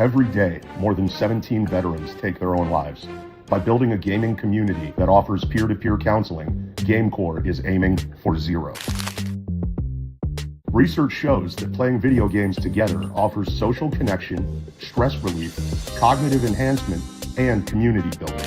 Every day, more than 17 veterans take their own lives. By building a gaming community that offers peer-to-peer counseling, GameCore is aiming for zero. Research shows that playing video games together offers social connection, stress relief, cognitive enhancement, and community building.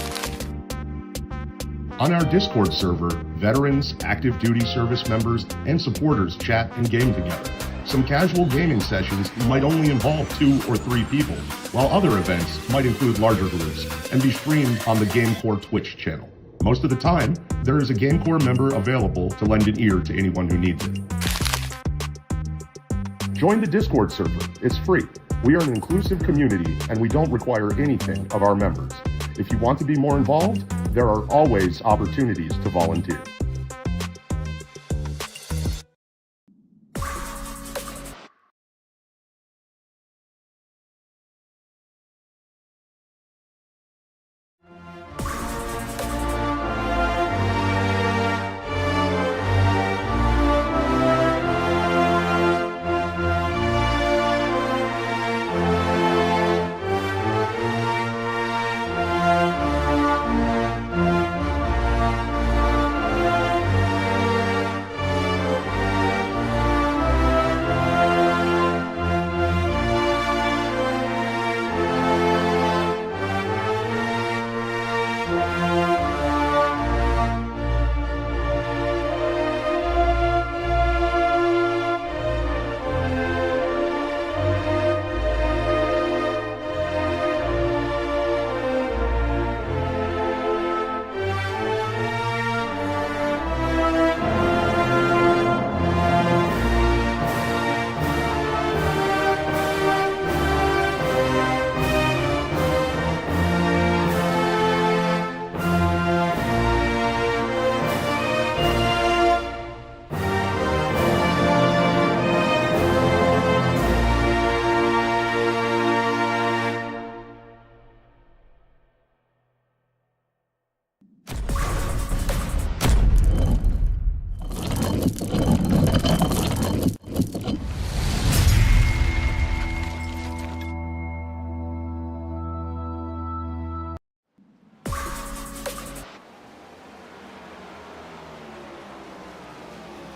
On our Discord server, veterans, active duty service members, and supporters chat and game together. Some casual gaming sessions might only involve 2 or 3 people, while other events might include larger groups and be streamed on the GameCore Twitch channel. Most of the time, there is a GameCore member available to lend an ear to anyone who needs it. Join the Discord server. It's free. We are an inclusive community and we don't require anything of our members. If you want to be more involved, there are always opportunities to volunteer.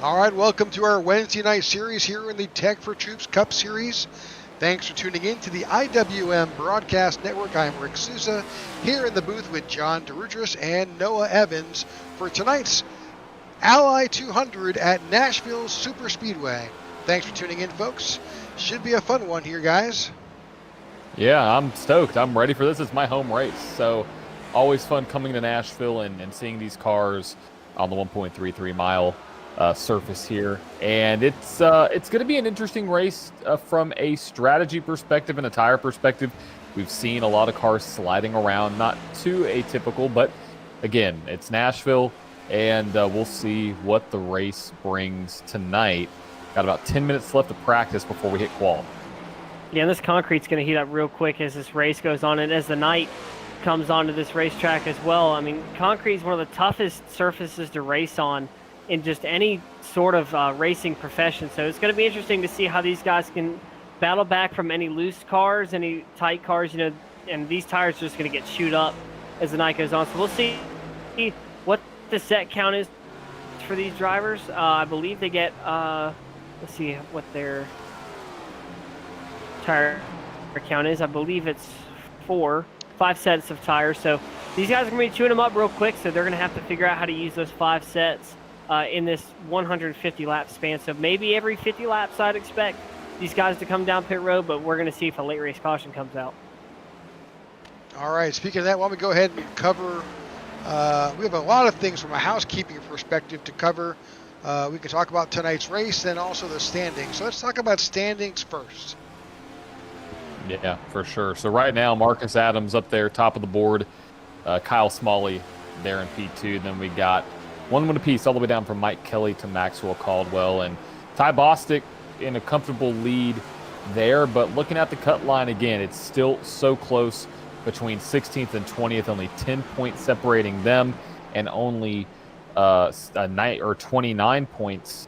All right, welcome to our Wednesday night series here in the Tech4Troops Cup Series. Thanks for tuning in to the IWM Broadcast Network. I'm Rick Souza here in the booth with John DeRudris and Noah Evans for tonight's Ally 200 at Nashville Superspeedway. Thanks for tuning in, folks. Should be a fun one here, guys. Yeah, I'm stoked. I'm ready for this. It's my home race. So always fun coming to Nashville and seeing these cars on the 1.33 mile surface here, and it's going to be an interesting race from a strategy perspective and a tire perspective. We've seen a lot of cars sliding around, not too atypical, but again, it's Nashville, and we'll see what the race brings tonight. Got about 10 minutes left of practice before we hit qual. Yeah, and this concrete's going to heat up real quick as this race goes on, and as the night comes onto this racetrack as well. I mean, concrete is one of the toughest surfaces to race on in just any sort of racing profession. So it's going to be interesting to see how these guys can battle back from any loose cars, any tight cars, you know, and these tires are just going to get chewed up as the night goes on. So we'll see what the set count is for these drivers. I believe they get, let's see what their tire count is. I believe it's 5 sets of tires. So these guys are going to be chewing them up real quick, so they're going to have to figure out how to use those 5 sets in this 150 lap span. So maybe every 50 laps I'd expect these guys to come down pit road, but we're going to see if a late race caution comes out. All right, speaking of that, why don't we go ahead and cover, we have a lot of things from a housekeeping perspective to cover. We can talk about tonight's race and also the standings. So let's talk about standings first. Yeah, for sure. So right now, Marcus Adams up there, top of the board. Kyle Smalley there in P2. Then we got 1 win apiece all the way down from Mike Kelly to Maxwell Caldwell. And Ty Bostic in a comfortable lead there. But looking at the cut line again, it's still so close between 16th and 20th. Only 10 points separating them and only a night or 29 points.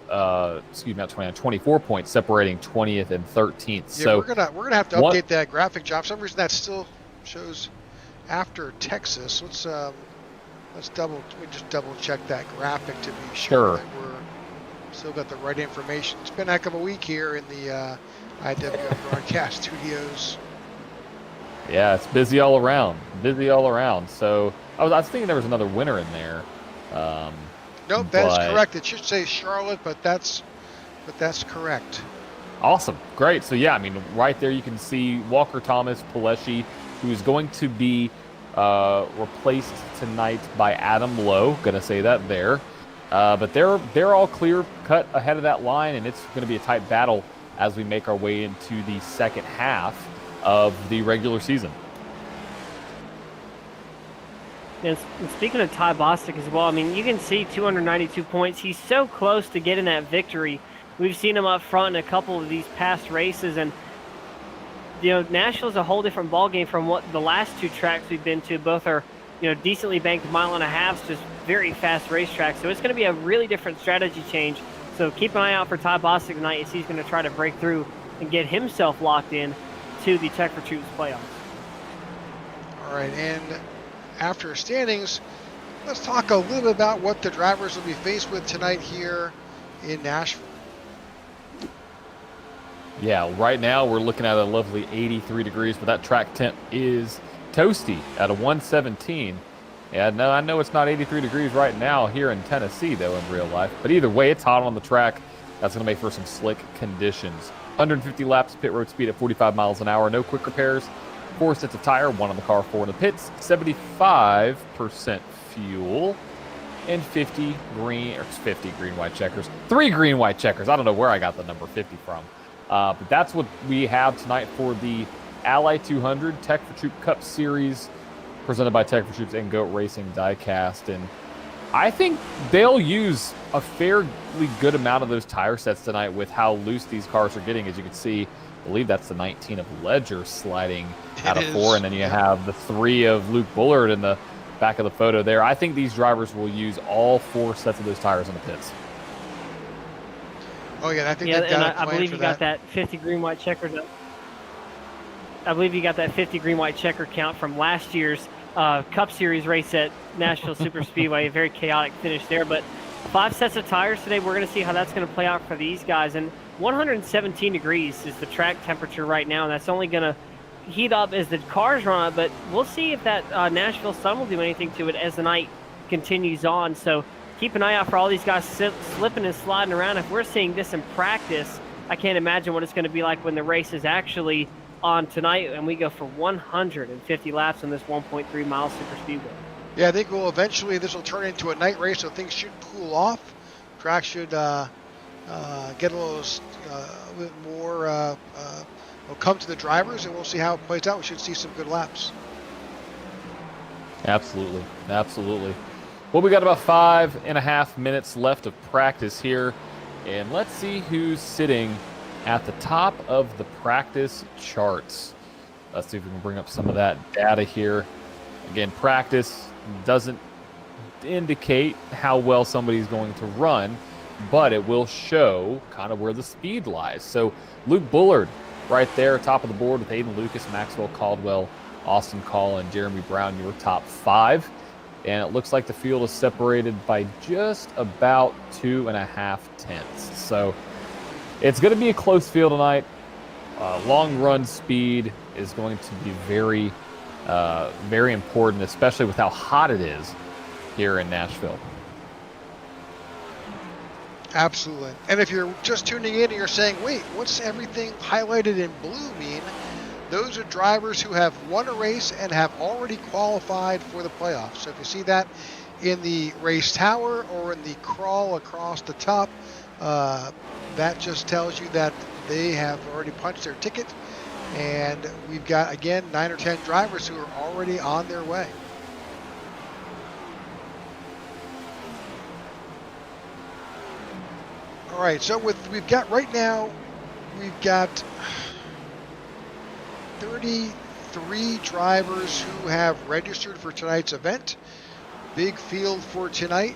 Excuse me, not 29, 24 points separating 20th and 13th. Yeah, So we're gonna have to update that graphic, John. For some reason, that still shows after Texas. Let's just double check that graphic to be sure that we're still got the right information. It's been a heck of a week here in the IWM broadcast studios. Yeah, it's busy all around. Busy all around. So I was thinking there was another winner in there. Nope, that is correct. It should say Charlotte, but that's correct. Awesome, great. So yeah, I mean, right there you can see Walker Thomas Pileshi, who is going to be replaced tonight by Adam Lowe. Gonna say that there, but they're all clear cut ahead of that line, and it's going to be a tight battle as we make our way into the second half of the regular season. And speaking of Ty Bostic as well, I mean, you can see 292 points. He's so close to getting that victory. We've seen him up front in a couple of these past races, and Nashville's a whole different ballgame from what the last two tracks we've been to. Both are, decently banked mile and a half, just very fast racetracks. So it's going to be a really different strategy change. So keep an eye out for Ty Bostic tonight as he's going to try to break through and get himself locked in to the Tech4Troops playoffs. All right, and after standings, let's talk a little bit about what the drivers will be faced with tonight here in Nashville. Yeah, right now we're looking at a lovely 83 degrees, but that track temp is toasty at a 117. Yeah, no, I know it's not 83 degrees right now here in Tennessee, though, in real life. But either way, it's hot on the track. That's going to make for some slick conditions. 150 laps, pit road speed at 45 miles an hour. No quick repairs. 4 sets of tire, 1 on the car, 4 in the pits. 75% fuel. And 50 green, white checkers. 3 green, white checkers. I don't know where I got the number 50 from. But that's what we have tonight for the Ally 200 Tech4Troops Cup Series, presented by Tech4Troops and Goat Racing Diecast. And I think they'll use a fairly good amount of those tire sets tonight with how loose these cars are getting. As you can see, I believe that's the 19 of Ledger sliding out of 4, and then you have the 3 of Luke Bullard in the back of the photo there. I think these drivers will use all 4 sets of those tires in the pits. Oh yeah, I think they've got a plan. I believe for you got that 50 green white checker. I believe you got that 50 green white checker count from last year's Cup Series race at Nashville Superspeedway. A very chaotic finish there, but 5 sets of tires today. We're going to see how that's going to play out for these guys. And 117 degrees is the track temperature right now, and that's only going to heat up as the cars run up. But we'll see if that Nashville sun will do anything to it as the night continues on. So keep an eye out for all these guys slipping and sliding around. If we're seeing this in practice, I can't imagine what it's going to be like when the race is actually on tonight and we go for 150 laps on this 1.3 mile super speedway. Yeah, I think this will turn into a night race, so things should cool off. Track should get a little bit more, will come to the drivers, and we'll see how it plays out. We should see some good laps. Absolutely. Well, we got about 5.5 minutes left of practice here, and let's see who's sitting at the top of the practice charts. Let's see if we can bring up some of that data here. Again, practice doesn't indicate how well somebody's going to run, but it will show kind of where the speed lies. So Luke Bullard right there, top of the board with Aiden Lucas, Maxwell Caldwell, Austin Call, and Jeremy Brown, your top 5. And it looks like the field is separated by just about 2.5 tenths. So it's going to be a close field tonight. Long run speed is going to be very, very important, especially with how hot it is here in Nashville. Absolutely. And if you're just tuning in and you're saying, wait, what's everything highlighted in blue mean? Those are drivers who have won a race and have already qualified for the playoffs. So if you see that in the race tower or in the crawl across the top, that just tells you that they have already punched their ticket. And we've got, again, 9 or 10 drivers who are already on their way. All right, so we've got 33 drivers who have registered for tonight's event. Big field for tonight.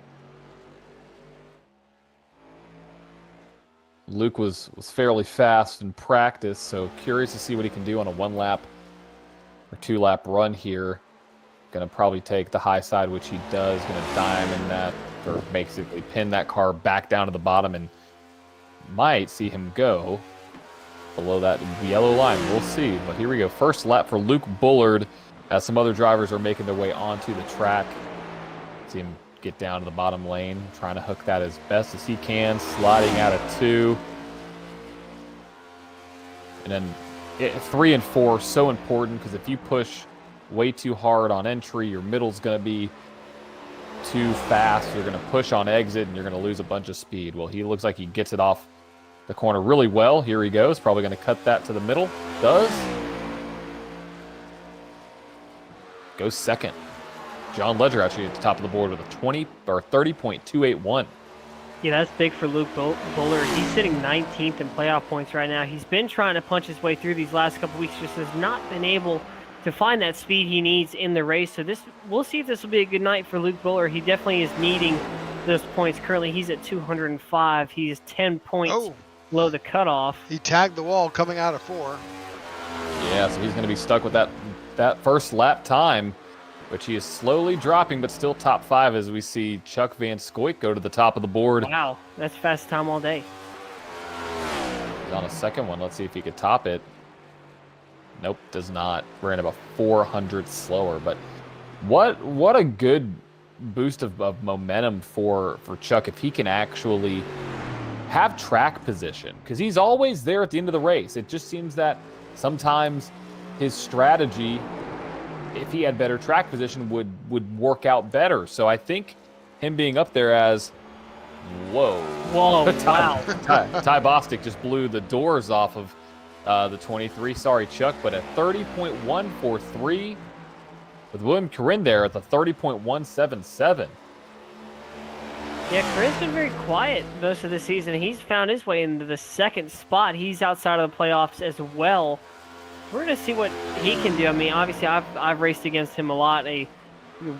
Luke was fairly fast in practice, so curious to see what he can do on a 1-lap or 2-lap run here. Going to probably take the high side, which he does. Going to diamond that, or basically pin that car back down to the bottom, and might see him go below that yellow line. We'll see. But here we go. First lap for Luke Bullard, as some other drivers are making their way onto the track. See him get down to the bottom lane, trying to hook that as best as he can, sliding out of 2. And then 3 and 4, so important, because if you push way too hard on entry, your middle's going to be too fast. You're going to push on exit, and you're going to lose a bunch of speed. Well, he looks like he gets it off the corner really well. Here he goes. Probably going to cut that to the middle. Does. Goes second. John Ledger actually at the top of the board with a 30.281. Yeah, that's big for Luke Bullard. He's sitting 19th in playoff points right now. He's been trying to punch his way through these last couple weeks, just has not been able to find that speed he needs in the race. So we'll see if this will be a good night for Luke Bullard. He definitely is needing those points. Currently, he's at 205. He is 10 points below the cutoff. He tagged the wall coming out of 4. Yeah, so he's going to be stuck with that first lap time, which he is slowly dropping, but still top 5 as we see Chuck Van Scoik go to the top of the board. Wow, that's fast time all day. He's on a second one. Let's see if he could top it. Nope, does not. Ran about 400 slower, but what a good boost of momentum for Chuck if he can actually have track position, because he's always there at the end of the race. It just seems that sometimes his strategy, if he had better track position, would work out better. So I think him being up there as whoa, wow. Ty Bostic just blew the doors off of the 23. Sorry, Chuck, but at 30.143 with William Corinne there at the 30.177. Yeah, Corinne's been very quiet most of the season. He's found his way into the second spot. He's outside of the playoffs as well. We're going to see what he can do. I mean, obviously, I've raced against him a lot. A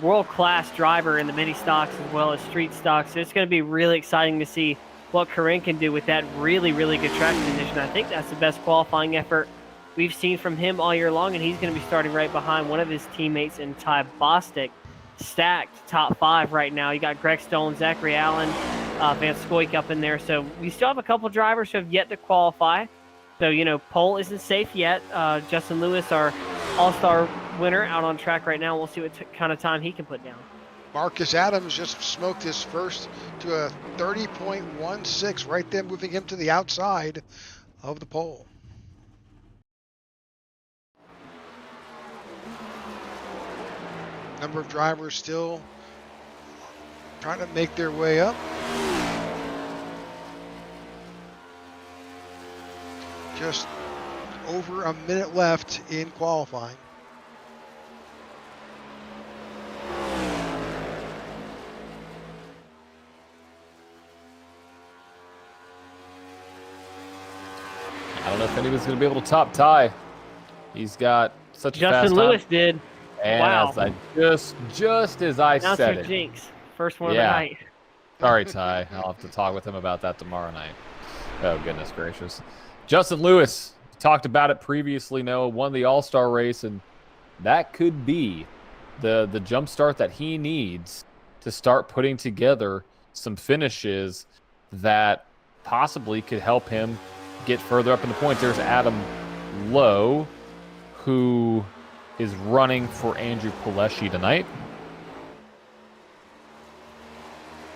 world-class driver in the mini stocks as well as street stocks. So it's going to be really exciting to see what Corinne can do with that really, really good track position. I think that's the best qualifying effort we've seen from him all year long, and he's going to be starting right behind one of his teammates in Ty Bostic, stacked top 5 right now. You got Greg Stone, Zachary Allen, Van Scoik up in there. So we still have a couple drivers who have yet to qualify. So, pole isn't safe yet. Justin Lewis, our all-star winner, out on track right now. We'll see what kind of time he can put down. Marcus Adams just smoked his first to a 30.16 right there, moving him to the outside of the pole. Number of drivers still trying to make their way up. Just over a minute left in qualifying. I don't know if anyone's going to be able to top Ty. He's got such a fast time. Justin Lewis did. And wow. Just as I said it. Jinx. First one of the night. Sorry, Ty. I'll have to talk with him about that tomorrow night. Oh, goodness gracious. Justin Lewis, talked about it previously, Noah, won the All-Star race, and that could be the jump start that he needs to start putting together some finishes that possibly could help him get further up in the points. There's Adam Lowe, who is running for Andrew Pileshi tonight.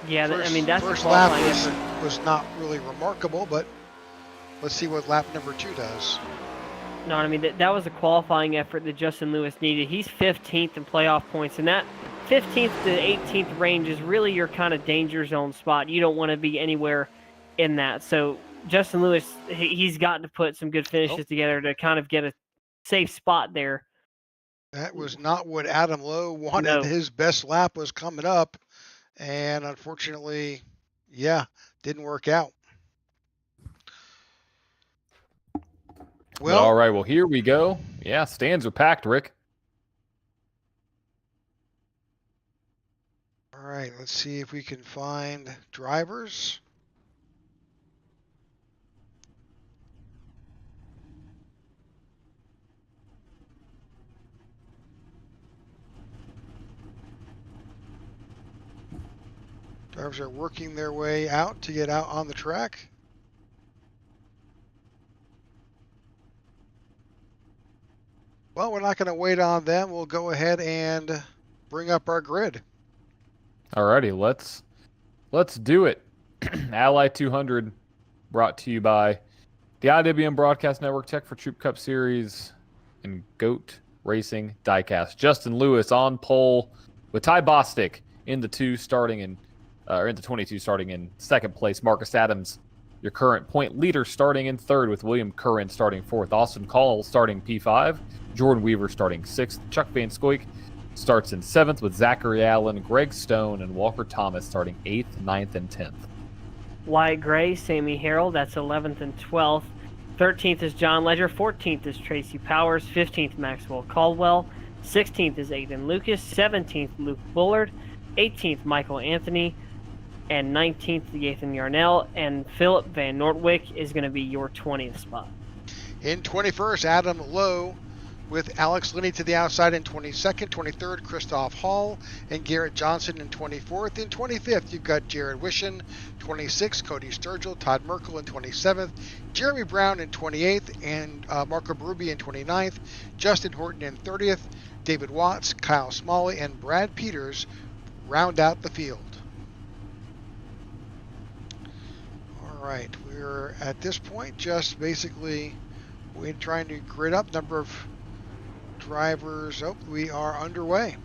Yeah, that's first lap was not really remarkable, but let's see what lap number 2 does. No, that was a qualifying effort that Justin Lewis needed. He's 15th in playoff points, and that 15th to 18th range is really your kind of danger zone spot. You don't want to be anywhere in that. So Justin Lewis, he's got to put some good finishes together to kind of get a safe spot there. That was not what Adam Lowe wanted. No. His best lap was coming up, and unfortunately, didn't work out. Well, all right, well, here we go. Yeah, stands are packed, Rick. All right, let's see if we can find drivers. Drivers are working their way out to get out on the track. Well, we're not going to wait on them. We'll go ahead and bring up our grid. Alrighty, let's do it. Ally 200, brought to you by the IWM Broadcast Network, Tech4Troops Cup Series, and GOAT Racing Diecast. Justin Lewis on pole with Ty Bostic in the 22 starting in second place. Marcus Adams, your current point leader, starting in third, with William Curran starting fourth. Austin Call starting P5. Jordan Weaver starting sixth. Chuck Van Scoik starts in seventh, with Zachary Allen, Greg Stone, and Walker Thomas starting 8th, 9th, and 10th. Wyatt Gray, Sammy Harrell, that's 11th and 12th. 13th is John Ledger. 14th is Tracy Powers. 15th, Maxwell Caldwell. 16th is Aiden Lucas. 17th, Luke Bullard. 18th, Michael Anthony. And 19th, Ethan Yarnell. And Philip Van Nordwick is going to be your 20th spot. In 21st, Adam Lowe, with Alex Linney to the outside in 22nd. 23rd, Christoph Hall and Garrett Johnson in 24th. In 25th, you've got Jared Wishen. 26th, Cody Sturgill, Todd Merkel in 27th, Jeremy Brown in 28th, and Marco Berube in 29th, Justin Horton in 30th, David Watts, Kyle Smalley, and Brad Peters round out the field. All right, we're at this point just basically trying to grid up number of drivers. Oh, we are underway.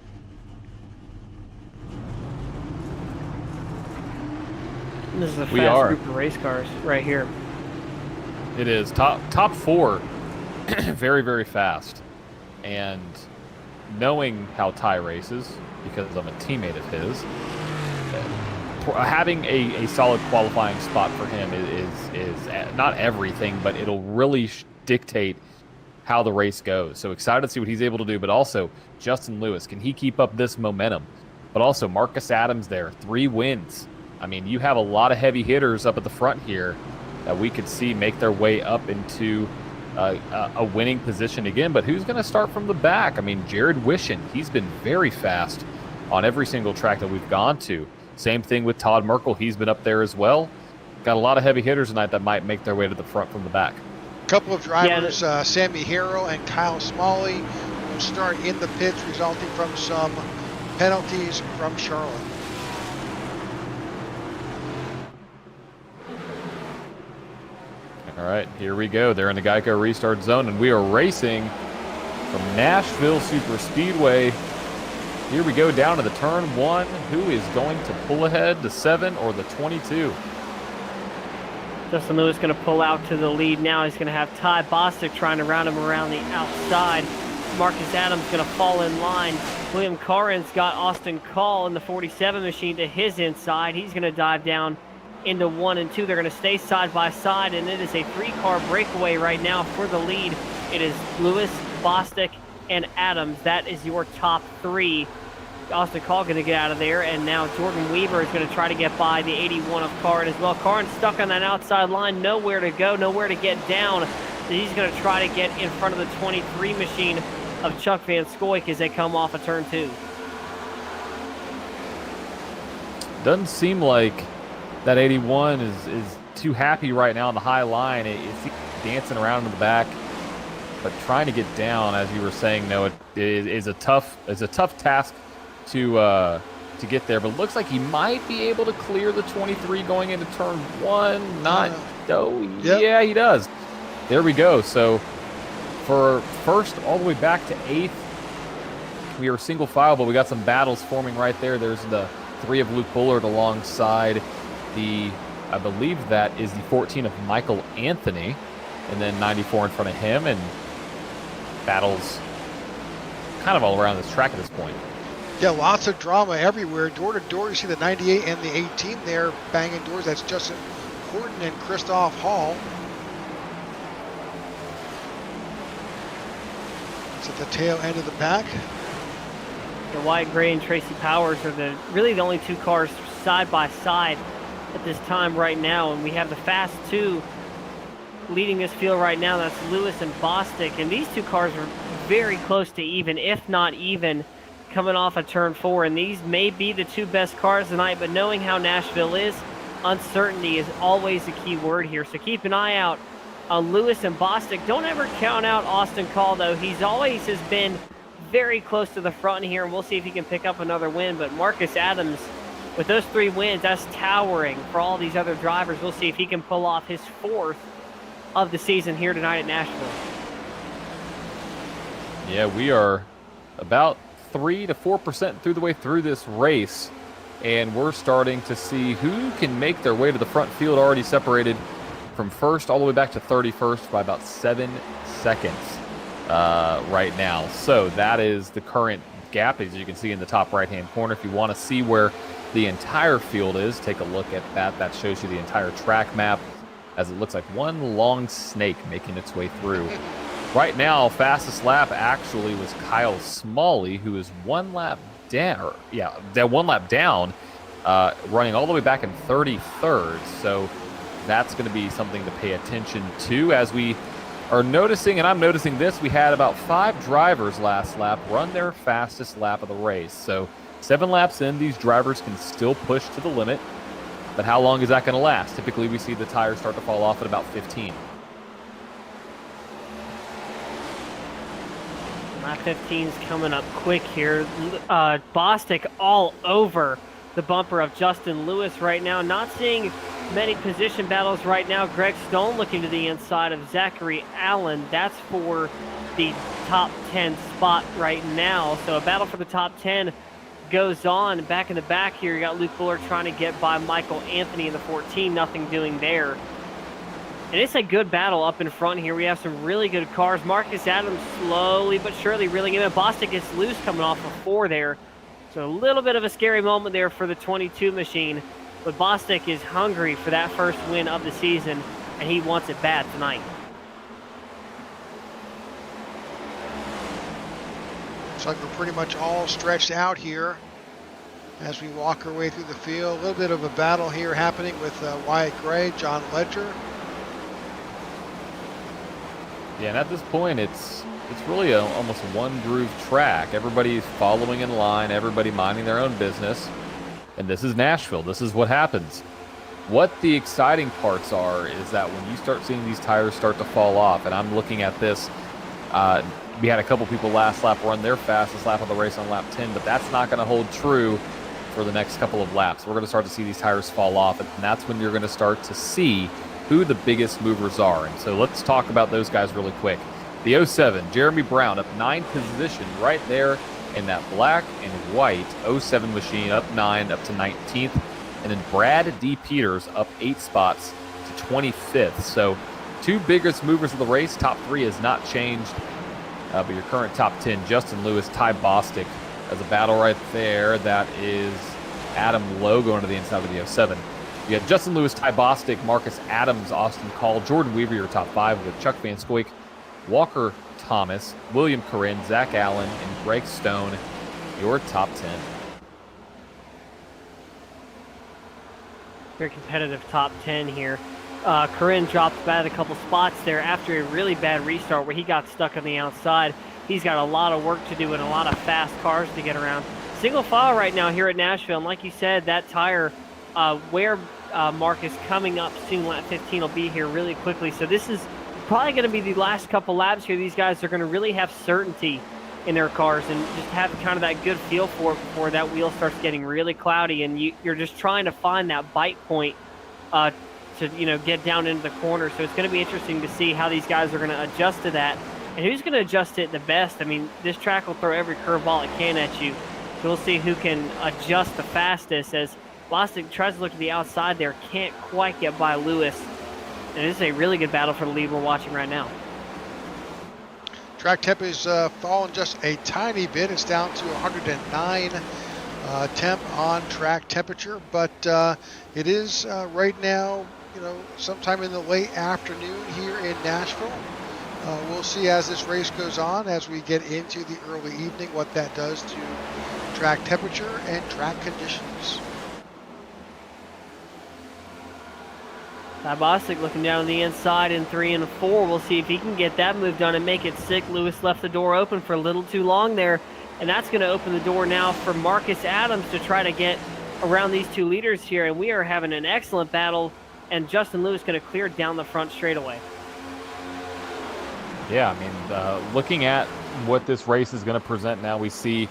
This is a fast group of race cars right here. It is top four, very, very fast. And knowing how Ty races, because I'm a teammate of his, having a solid qualifying spot for him is not everything, but it'll really dictate how the race goes. So excited to see what he's able to do, but also Justin Lewis, can he keep up this momentum? But also Marcus Adams there, 3 wins. I mean, you have a lot of heavy hitters up at the front here that we could see make their way up into a winning position again. But who's going to start from the back? I mean, Jared Wishen, he's been very fast on every single track that we've gone to. Same thing with Todd Merkel. He's been up there as well. Got a lot of heavy hitters tonight that might make their way to the front from the back. A couple of drivers, Sammy Harrell and Kyle Smalley, will start in the pits, resulting from some penalties from Charlotte. All right, here we go. They're in the Geico restart zone, and we are racing from Nashville Superspeedway. Here we go down to the turn 1. Who is going to pull ahead, the 7 or the 22? Justin Lewis going to pull out to the lead now. He's going to have Ty Bostic trying to round him around the outside. Marcus Adams going to fall in line. William Curran's got Austin Call in the 47 machine to his inside. He's going to dive down into 1 and 2. They're going to stay side by side, and it is a 3-car breakaway right now for the lead. It is Lewis, Bostic, and Adams. That is your top 3. Austin Call going to get out of there, and now Jordan Weaver is going to try to get by the 81 of Karn as well. Karn stuck on that outside line, nowhere to go, nowhere to get down. He's going to try to get in front of the 23 machine of Chuck Van Scoik as they come off of turn 2. Doesn't seem like that 81 is too happy right now on the high line. It's dancing around in the back, but trying to get down, as you were saying, Noah, is a tough task to get there. But it looks like he might be able to clear the 23 going into turn 1. Yeah, he does. There we go. So for first all the way back to 8th, we are single file, but we got some battles forming right there. There's the 3 of Luke Bullard alongside I believe that is the 14 of Michael Anthony, and then 94 in front of him, and battles kind of all around this track at this point. Yeah, lots of drama everywhere. Door to door, you see the 98 and the 18 there banging doors. That's Justin Horton and Christoph Hall. It's at the tail end of the pack. The Wyatt Gray and Tracy Powers are really the only 2 cars side by side at this time right now, and we have the fast 2 leading this field right now. That's Lewis and Bostic, and these 2 cars are very close to even, if not even, coming off of turn 4, and these may be the two best cars tonight, but knowing how Nashville is, uncertainty is always a key word here. So keep an eye out on Lewis and Bostic. Don't ever count out Austin Call, though. He's always has been very close to the front here, and we'll see if he can pick up another win. But Marcus Adams, with those 3 wins, that's towering for all these other drivers. We'll see if he can pull off his 4th of the season here tonight at Nashville. Yeah, we are about 3 to 4% through the way through this race, and we're starting to see who can make their way to the front field, already separated from first all the way back to 31st by about 7 seconds right now. So that is the current gap, as you can see in the top right-hand corner. If you want to see where the entire field is, take a look at that. That shows you the entire track map, as it looks like one long snake making its way through. Right now, fastest lap actually was Kyle Smalley, who is 1 lap down. That 1 lap down, running all the way back in 33rd. So that's going to be something to pay attention to, as we are noticing, and I'm noticing this, we had about 5 drivers last lap run their fastest lap of the race. So 7 laps in, these drivers can still push to the limit, but how long is that going to last? Typically, we see the tires start to fall off at about 15. Lap 15's coming up quick here. Bostic all over the bumper of Justin Lewis right now. Not seeing many position battles right now. Greg Stone looking to the inside of Zachary Allen. That's for the top 10 spot right now. So a battle for the top 10 goes on. Back in the back here, you got Luke Bullard trying to get by Michael Anthony in the 14. Nothing doing there. And it's a good battle up in front here. We have some really good cars. Marcus Adams slowly but surely reeling in. Bostic gets loose coming off of 4 there. So a little bit of a scary moment there for the 22 machine. But Bostic is hungry for that first win of the season, and he wants it bad tonight. Looks like we're pretty much all stretched out here as we walk our way through the field. A little bit of a battle here happening with Wyatt Gray, John Ledger. Yeah, and at this point, it's really almost one groove track. Everybody's following in line, everybody minding their own business. And this is Nashville. This is what happens. What the exciting parts are is that when you start seeing these tires start to fall off, and I'm looking at this, we had a couple people last lap run their fastest lap of the race on lap 10, but that's not going to hold true for the next couple of laps. We're going to start to see these tires fall off, and that's when you're going to start to see who the biggest movers are. And so let's talk about those guys really quick. The 07, Jeremy Brown, up 9 position right there in that black and white 07 machine, up 9, up to 19th. And then Brad D. Peters up 8 spots to 25th. So 2 biggest movers of the race. Top 3 has not changed. But your current top 10, Justin Lewis, Ty Bostic, as a battle right there. That is Adam Lowe going to the inside of the 07. You have Justin Lewis, Ty Bostic, Marcus Adams, Austin Call, Jordan Weaver, your top 5 with Chuck Van Scoik, Walker Thomas, William Corinne, Zach Allen, and Greg Stone, your top 10. Very competitive top 10 here. Corinne dropped back a couple spots there after a really bad restart where he got stuck on the outside. He's got a lot of work to do and a lot of fast cars to get around. Single file right now here at Nashville, and like you said, that tire where Mark is coming up soon, lap 15 will be here really quickly. So this is probably going to be the last couple laps here. These guys are going to really have certainty in their cars and just have kind of that good feel for it before that wheel starts getting really cloudy, and you're just trying to find that bite point to get down into the corner. So it's going to be interesting to see how these guys are going to adjust to that and who's going to adjust it the best. I mean, this track will throw every curveball it can at you, so we'll see who can adjust the fastest as Bostic tries to look to the outside there, can't quite get by Lewis. And this is a really good battle for the lead we're watching right now. Track temp is fallen just a tiny bit. It's down to 109 temp on track temperature, but it is right now, sometime in the late afternoon here in Nashville. We'll see as this race goes on, as we get into the early evening, what that does to track temperature and track conditions. Ty Bostic looking down on the inside in 3 and 4. We'll see if he can get that move done and make it 6. Lewis left the door open for a little too long there. and that's going to open the door now for Marcus Adams to try to get around these two leaders here, and we are having an excellent battle, and Justin Lewis going to clear down the front straightaway. Yeah, I mean, looking at what this race is going to present now, we see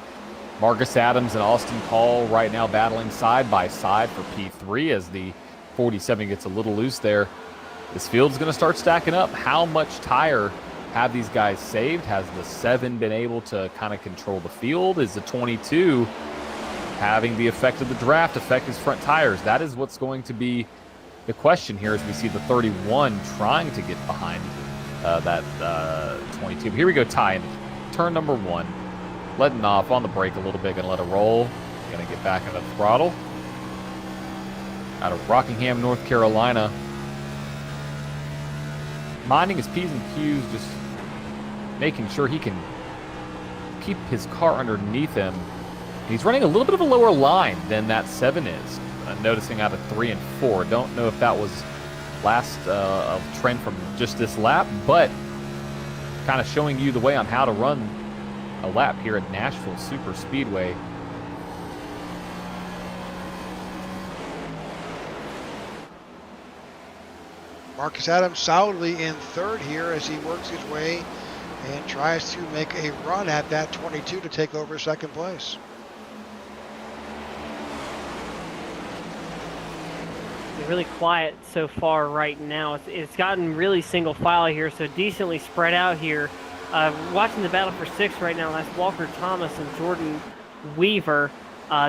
Marcus Adams and Austin Call right now battling side by side for P3 as the 47 gets a little loose there. This field's going to start stacking up. How much tire have these guys saved? Has the 7 been able to kind of control the field? Is the 22 having the effect of the draft affect his front tires? That is what's going to be the question here as we see the 31 trying to get behind that 22. Here we go, Ty, in turn number 1. Letting off on the brake a little bit, going to let it roll. Going to get back into the throttle. Out of Rockingham, North Carolina. Minding his P's and Q's, just making sure he can keep his car underneath him. He's running a little bit of a lower line than that 7 is. Noticing out of 3 and 4. Don't know if that was last trend from just this lap, but kind of showing you the way on how to run a lap here at Nashville Superspeedway. Marcus Adams solidly in third here as he works his way and tries to make a run at that 22 to take over second place. Really quiet so far right now. It's gotten really single file here, so decently spread out here. Watching the battle for 6 right now, that's Walker Thomas and Jordan Weaver.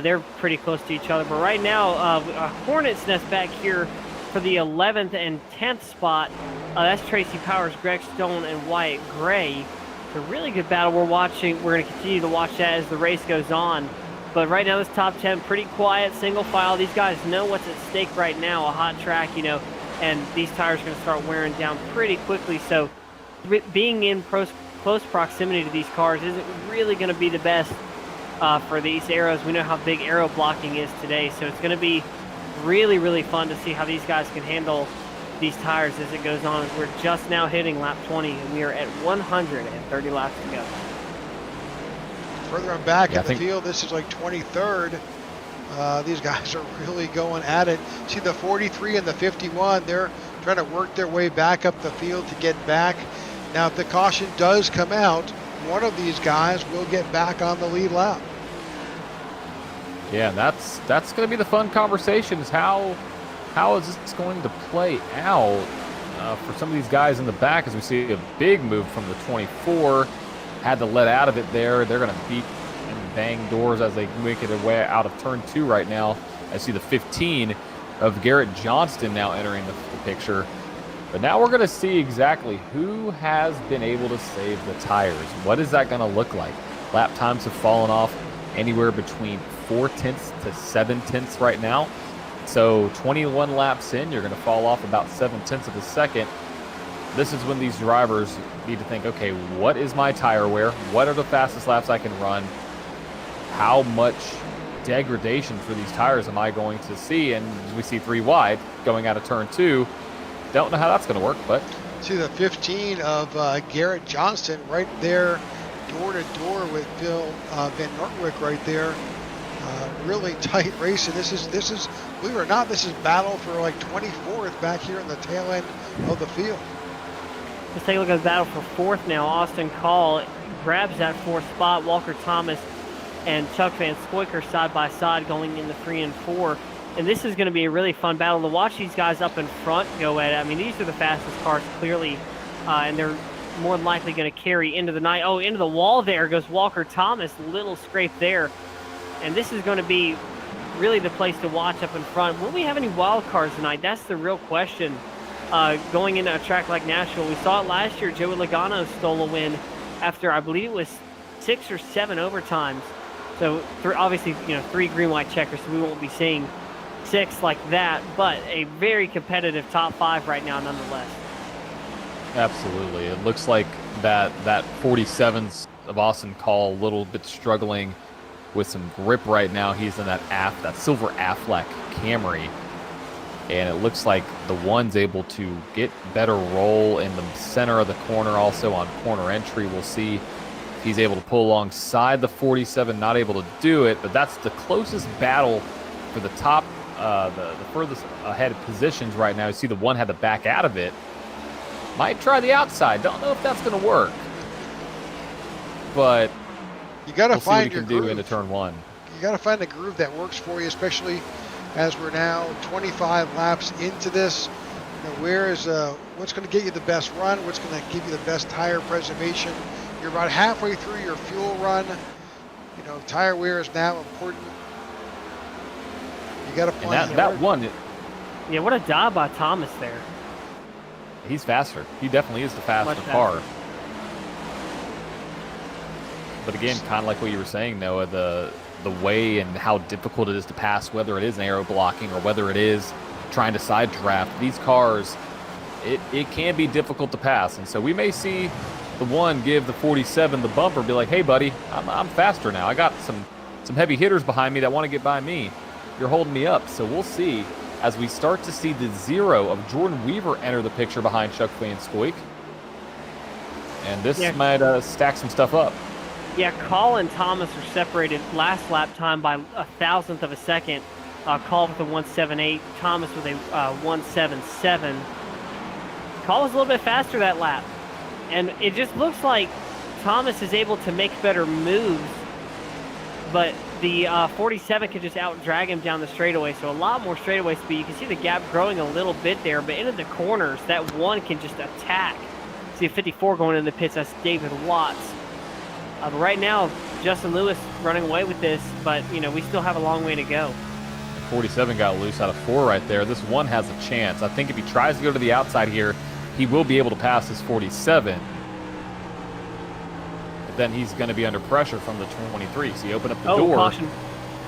They're pretty close to each other, but right now a hornet's nest back here for the 11th and 10th spot. That's Tracy Powers, Greg Stone, and Wyatt Gray. It's a really good battle we're watching. We're going to continue to watch that as the race goes on. But right now, this top 10, pretty quiet, single file. These guys know what's at stake right now, a hot track, and these tires are going to start wearing down pretty quickly. So being in close proximity to these cars isn't really going to be the best for these arrows. We know how big aero blocking is today, so it's going to be really, really fun to see how these guys can handle these tires as it goes on. We're just now hitting lap 20, and we are at 130 laps to go. Further on back in the field, this is like 23rd. These guys are really going at it. See the 43 and the 51, they're trying to work their way back up the field to get back. Now, if the caution does come out, one of these guys will get back on the lead lap. Yeah, that's going to be the fun conversation, is how is this going to play out for some of these guys in the back, as we see a big move from the 24. Had to let out of it there. They're going to beat and bang doors as they make it away out of turn 2 right now. I see the 15 of Garrett Johnston now entering the picture. But now we're going to see exactly who has been able to save the tires. What is that going to look like? Lap times have fallen off anywhere between 4/10 to 7/10 right now. So 21 laps in, you're going to fall off about 7/10 of a second. This is when these drivers need to think, okay, what is my tire wear? What are the fastest laps I can run? How much degradation for these tires am I going to see? And as we see 3 wide going out of turn 2, don't know how that's going to work, but. See the 15 of Garrett Johnston right there, door to door with Bill Van Nortwick right there. Really tight race, and this is, believe it or not, this is battle for like 24th back here in the tail end of the field. Let's take a look at the battle for 4th now. Austin Call grabs that 4th spot. Walker Thomas and Chuck Van Scoyker side by side going in the 3 and 4. And this is going to be a really fun battle to watch these guys up in front go at it. I mean, these are the fastest cars clearly, and they're more than likely going to carry into the night. Oh, into the wall there goes Walker Thomas. Little scrape there. And this is going to be really the place to watch up in front. Will we have any wild cards tonight? That's the real question. Going into a track like Nashville, we saw it last year. Joey Logano stole a win after, I believe it was 6 or 7 overtimes. So obviously, 3 green-white checkers, so we won't be seeing 6 like that, but a very competitive top 5 right now nonetheless. Absolutely. It looks like that 47's of Austin Call a little bit struggling with some grip right now. He's in that silver Affleck Camry. And it looks like the 1's able to get better roll in the center of the corner. Also on corner entry, we'll see He's able to pull alongside the 47, not able to do it, but that's the closest battle for the top, the furthest ahead positions right now. You see the one had to back out of it. Might try the outside. Don't know if that's going to work. But you got to we'll see what find he your can do groove. into turn one. You got to find a groove that works for you, especially as we're now 25 laps into this. You know, where is what's going to get you the best run? What's going to give you the best tire preservation? You're about halfway through your fuel run. You know, tire wear is now important. You got to plan. And that one. Yeah, what a dive by Thomas there. He's faster. He definitely is the faster car. But again, kind of like what you were saying, Noah, the way and how difficult it is to pass, whether it is an aero blocking or whether it is trying to side draft, these cars, it can be difficult to pass. And so we may see the one give the 47 the bumper, be like, hey, buddy, I'm faster now. I got some heavy hitters behind me that want to get by me. You're holding me up. So we'll see as we start to see the 0 of Jordan Weaver enter the picture behind Chuck Van Scoik. And this might stack some stuff up. Yeah, Call and Thomas are separated last lap time by 1,000th of a second. Call with a 1.78, Thomas with a 1.77. Call was a little bit faster that lap. And it just looks like Thomas is able to make better moves, but the 47 can just out-drag him down the straightaway, so a lot more straightaway speed. You can see the gap growing a little bit there, but into the corners, that one can just attack. See a 54 going into the pits, that's David Watts. But right now, Justin Lewis running away with this, but, you know, we still have a long way to go. 47 got loose out of 4 right there. This one has a chance. I think if he tries to go to the outside here, he will be able to pass his 47. But then he's going to be under pressure from the 23. So you open up the door. Caution.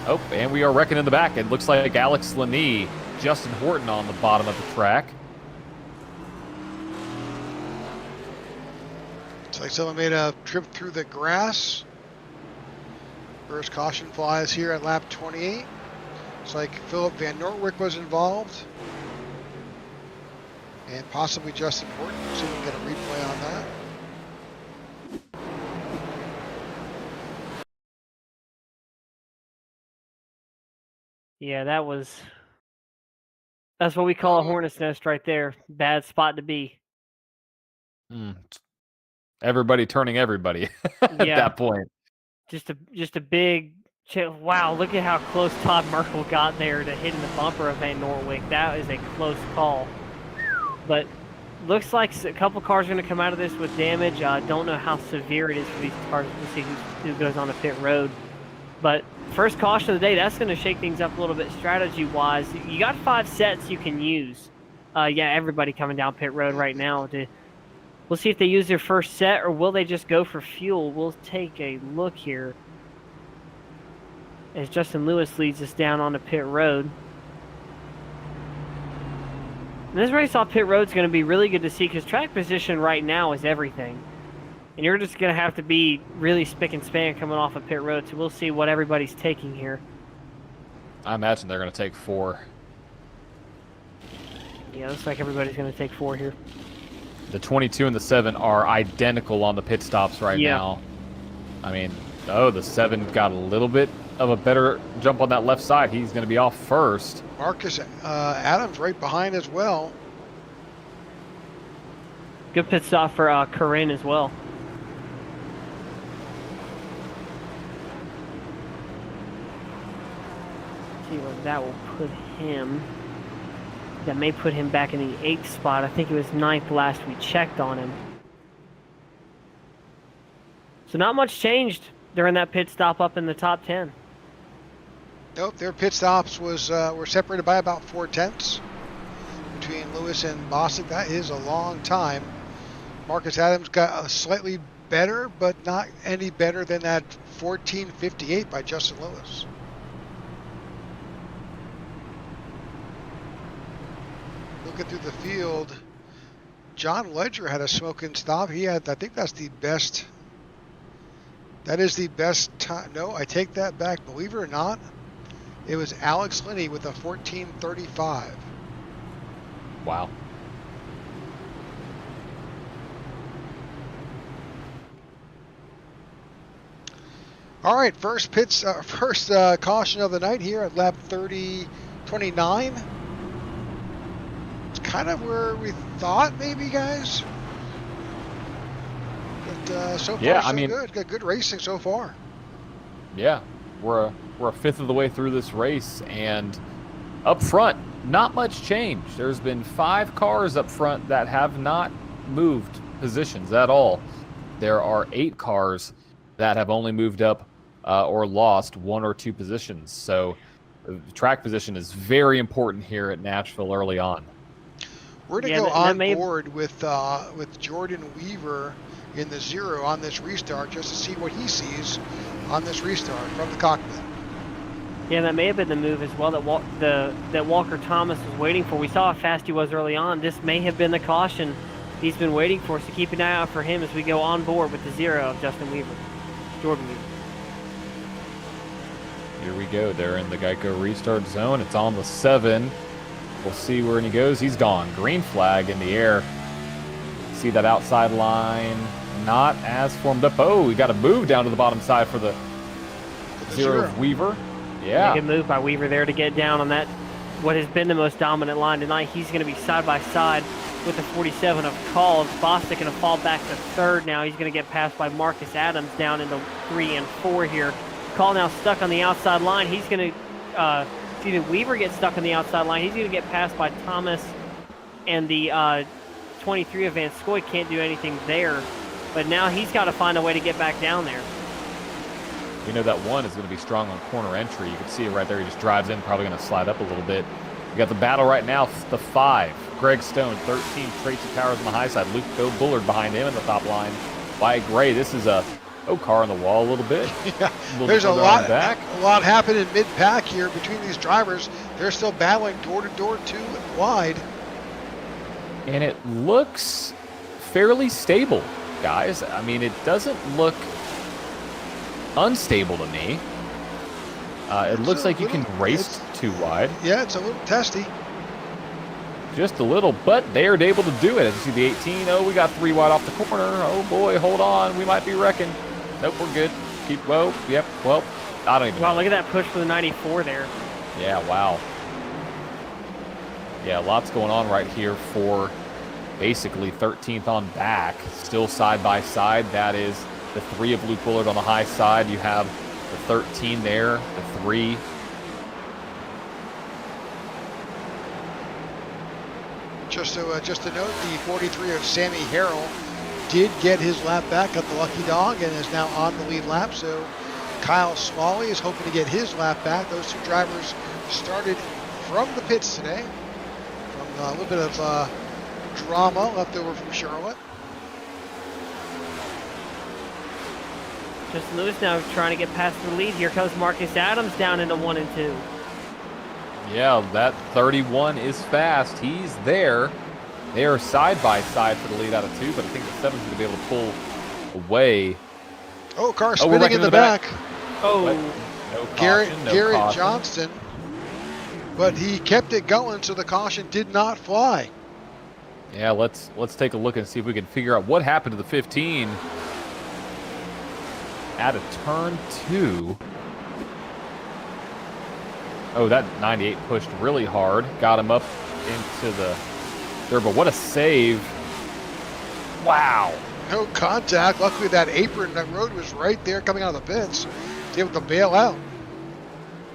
Oh, and we are wrecking in the back. It looks like Alex Laney, Justin Horton on the bottom of the track. It's like someone made a trip through the grass. First caution flies here at lap 28. It's like Philip Van Nortwick was involved. And possibly Justin Horton. See if we can get a replay on that. Yeah, that's what we call a hornet's nest right there. Bad spot to be. Everybody turning everybody at that point. Just a big wow, look at how close Todd Merkel got there to hitting the bumper of Van Nortwick. That is a close call. But looks like a couple cars are going to come out of this with damage. Don't know how severe it is for these cars. We'll see who goes on a pit road. But first caution of the day, that's going to shake things up a little bit strategy-wise. You got 5 sets you can use. Everybody coming down pit road right now. We'll see if they use their first set or will they just go for fuel. We'll take a look here as Justin Lewis leads us down onto pit road. And this race off pit road is going to be really good to see because track position right now is everything. And you're just going to have to be really spick and span coming off of pit road. So we'll see what everybody's taking here. I imagine they're going to take 4. Yeah, looks like everybody's going to take 4 here. The 22 and the 7 are identical on the pit stops right now. I mean, the 7 got a little bit of a better jump on that left side. He's going to be off first. Marcus Adams right behind as well. Good pit stop for Corinne as well. See where that will put him. That may put him back in the 8th spot. I think it was 9th last we checked on him. So not much changed during that pit stop up in the top 10. Nope, their pit stops were separated by about 4/10 between Lewis and Bostic. That is a long time. Marcus Adams got a slightly better, but not any better than that 14:58 by Justin Lewis. Looking through the field, John Ledger had a smoking stop. He had, I think that's the best. That is the best time. No, I take that back. Believe it or not, it was Alex Linney with a 14:35. Wow. All right, first caution of the night here at lap 29. It's kind of where we thought maybe, guys. But so far, Yeah, so I mean, good. Got good racing so far. Yeah, we're a fifth of the way through this race, and up front, not much change. There's been 5 cars up front that have not moved positions at all. There are 8 cars that have only moved up or lost 1 or 2 positions. So track position is very important here at Nashville early on. We're going to go on board with Jordan Weaver in the 0 on this restart just to see what he sees on this restart from the cockpit. Yeah, that may have been the move as well that Walker Thomas was waiting for. We saw how fast he was early on. This may have been the caution he's been waiting for, so keep an eye out for him as we go on board with the 0 of Jordan Weaver. Here we go. They're in the Geico restart zone. It's on the 7. We'll see where he goes. He's gone. Green flag in the air. See that outside line not as formed up. Oh, we got a move down to the bottom side for the 0 of Weaver. Yeah. Good move by Weaver there to get down on that, what has been the most dominant line tonight. He's going to be side by side with the 47 of Call. Bostic going to fall back to 3rd now. He's going to get passed by Marcus Adams down into 3 and 4 here. Call now stuck on the outside line. He's going to, Weaver gets stuck on the outside line. He's going to get passed by Thomas, and the 23 of Van Scoy can't do anything there. But now he's got to find a way to get back down there. We know that 1 is going to be strong on corner entry. You can see it right there. He just drives in, probably going to slide up a little bit. We got the battle right now. The 5, Greg Stone, 13, Tracy Powers on the high side. Luke Bill Bullard behind him in the top line. Wyatt Gray, this is a car on the wall a little bit. Yeah, there's a lot happening mid-pack here between these drivers. They're still battling door to door, 2 wide. And it looks fairly stable, guys. I mean, it doesn't look unstable to me. It looks like you can race 2 wide. Yeah, it's a little testy. Just a little, but they are able to do it. As you see the 18, oh, we got 3 wide off the corner. Oh boy, hold on, we might be wrecking. Nope, we're good. Keep, well, yep, well, I don't even know. Wow, look at that push for the 94 there. Yeah, wow. Yeah, lots going on right here for basically 13th on back. Still side by side. That is the 3 of Luke Bullard on the high side. You have the 13 there, the 3. Just to note, the 43 of Sammy Harrell did get his lap back at the Lucky Dog and is now on the lead lap. So Kyle Smalley is hoping to get his lap back. Those 2 drivers started from the pits today. From a little bit of drama left over from Charlotte. Justin Lewis now trying to get past the lead. Here comes Marcus Adams down into 1 and 2. Yeah, that 31 is fast. He's there. They are side by side for the lead out of 2, but I think the 7's going to be able to pull away. Oh, car spinning in the back. Oh, no caution, Garrett caution. Johnston. But he kept it going, so the caution did not fly. Yeah, let's take a look and see if we can figure out what happened to the 15 at a turn 2. Oh, that 98 pushed really hard. Got him up into the third, but what a save. Wow. No contact. Luckily, that apron, that road was right there coming out of the pits. He able to bail out.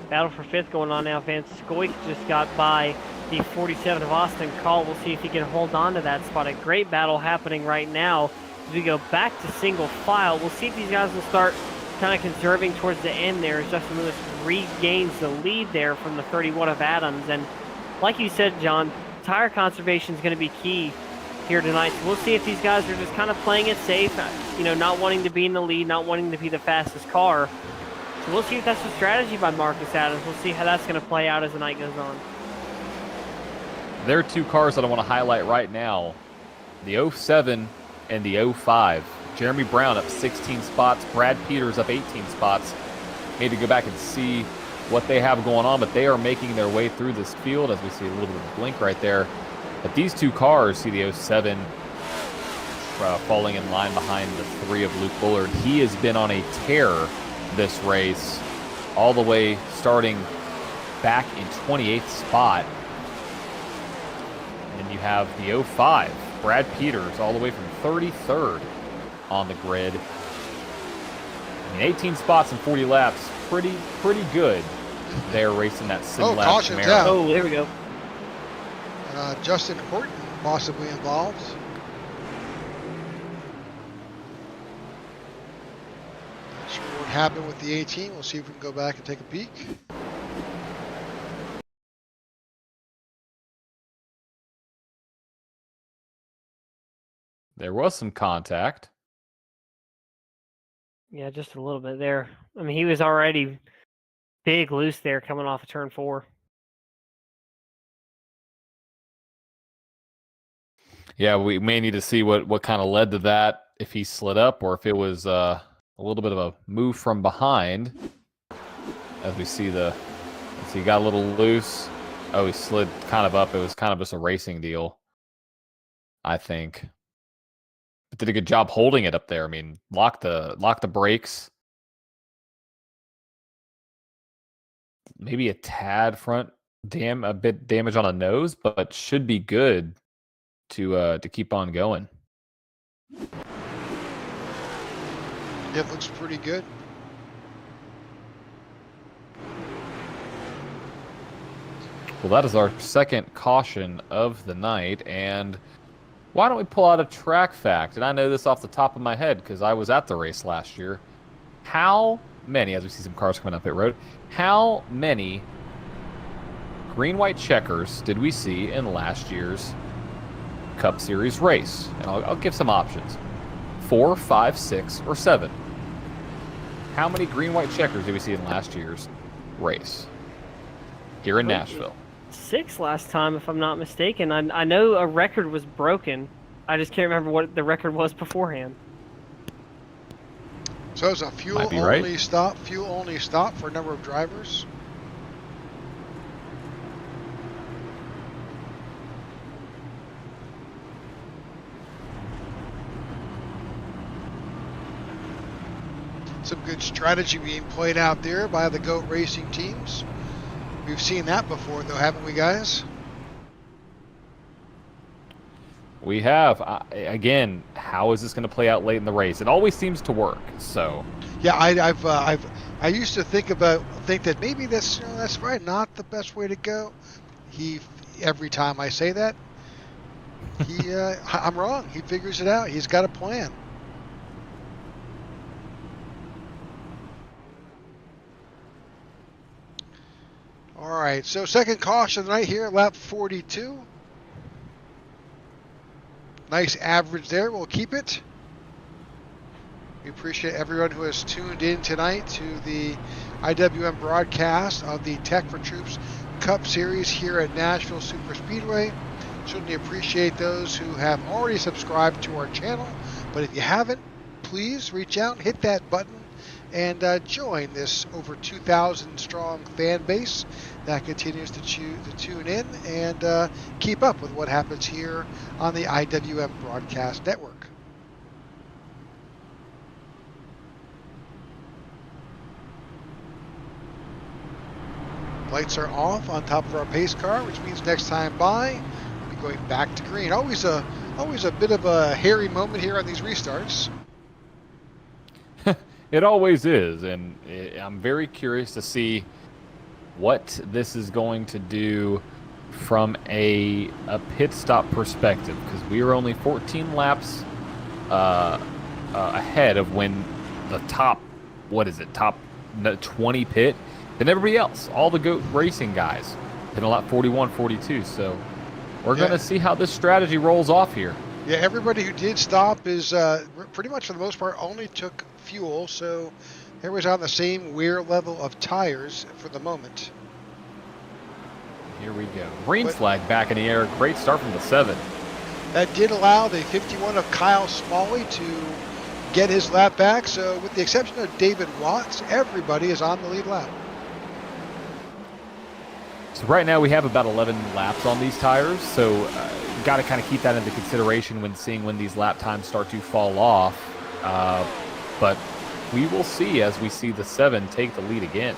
battle for 5th going on now. Van Scoik just got by the 47 of Austin Call. We'll see if he can hold on to that spot. A great battle happening right now. As we go back to single file, we'll see if these guys will start kind of conserving towards the end there as Justin Lewis regains the lead there from the 31 of Adams. And like you said, John, tire conservation is going to be key here tonight. So we'll see if these guys are just kind of playing it safe, you know, not wanting to be in the lead, not wanting to be the fastest car. So we'll see if that's the strategy by Marcus Adams. We'll see how that's going to play out as the night goes on. There are 2 cars that I want to highlight right now. The 07 and the 05. Jeremy Brown up 16 spots. Brad Peters up 18 spots. Need to go back and see what they have going on, but they are making their way through this field as we see a little bit of a blink right there. But these 2 cars, see the 07 falling in line behind the 3 of Luke Bullard. He has been on a tear this race, all the way starting back in 28th spot. And you have the 05, Brad Peters, all the way from 33rd on the grid. I mean, 18 spots and 40 laps, pretty good. They're racing that sim lap caution's Camaro. out. Oh, there we go. Justin Horton possibly involved. Not sure what happened with the 18. We'll see if we can go back and take a peek. There was some contact. Yeah, just a little bit there. I mean, he was already big loose there coming off of turn 4. Yeah, we may need to see what kind of led to that, if he slid up or if it was a little bit of a move from behind. As we see he got a little loose. Oh, he slid kind of up. It was kind of just a racing deal, I think. But did a good job holding it up there. I mean, lock the brakes. Maybe a tad a bit damage on the nose, but should be good to keep on going. It looks pretty good. Well, that is our second caution of the night, and why don't we pull out a track fact? And I know this off the top of my head because I was at the race last year. How many, as we see some cars coming up pit road, how many green-white checkers did we see in last year's Cup Series race? And I'll give some options. 4, 5, 6, or 7. How many green-white checkers did we see in last year's race here in Nashville? 6 last time, if I'm not mistaken. I know a record was broken. I just can't remember what the record was beforehand. So it's a fuel-only stop for a number of drivers. Some good strategy being played out there by the GOAT racing teams. We've seen that before, though, haven't we, guys? We have. Again, how is this going to play out late in the race? It always seems to work. So, yeah, I used to think that maybe that's probably not the best way to go. Every time I say that, I'm wrong. He figures it out. He's got a plan. All right, so second caution of the night here, lap 42. Nice average there. We'll keep it. We appreciate everyone who has tuned in tonight to the IWM broadcast of the Tech4Troops Cup Series here at Nashville Superspeedway. Certainly appreciate those who have already subscribed to our channel, but if you haven't, please reach out, hit that button, and join this over 2,000 strong fan base that continues to tune in and keep up with what happens here on the IWM Broadcast Network. Lights are off on top of our pace car, which means next time by, we'll be going back to green. Always a bit of a hairy moment here on these restarts. it always is, and I'm very curious to see what this is going to do from a pit stop perspective, because we are only 14 laps ahead of when the top 20 pit than everybody else. All the GOAT racing guys in a lap 41, 42. So we're going to see how this strategy rolls off here. Yeah, everybody who did stop is pretty much for the most part only took fuel, so everybody's on the same wear level of tires for the moment. Here we go. Green flag back in the air. Great start from the 7. That did allow the 51 of Kyle Smalley to get his lap back, so with the exception of David Watts, everybody is on the lead lap. So right now we have about 11 laps on these tires, so got to kind of keep that into consideration when seeing when these lap times start to fall off. But we will see as we see the 7 take the lead again.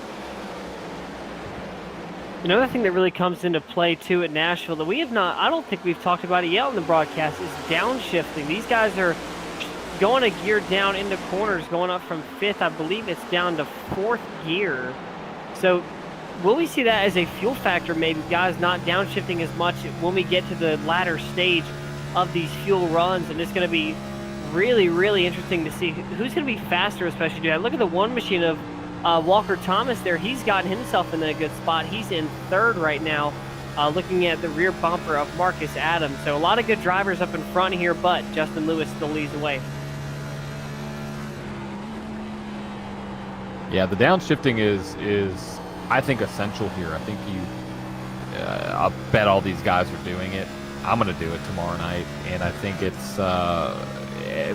Another thing that really comes into play too at Nashville that we have not, I don't think we've talked about it yet on the broadcast, is downshifting. These guys are going a gear down into corners, going up from 5th, I believe it's down to 4th gear. So will we see that as a fuel factor, maybe guys not downshifting as much when we get to the latter stage of these fuel runs? And it's going to be really, really interesting to see who's going to be faster, especially today. Look at the one machine of Walker Thomas there. He's gotten himself in a good spot. He's in 3rd right now, looking at the rear bumper of Marcus Adams. So a lot of good drivers up in front here, but Justin Lewis still leads the way. Yeah, the downshifting is I think essential here. I think I'll bet all these guys are doing it. I'm going to do it tomorrow night, and I think it's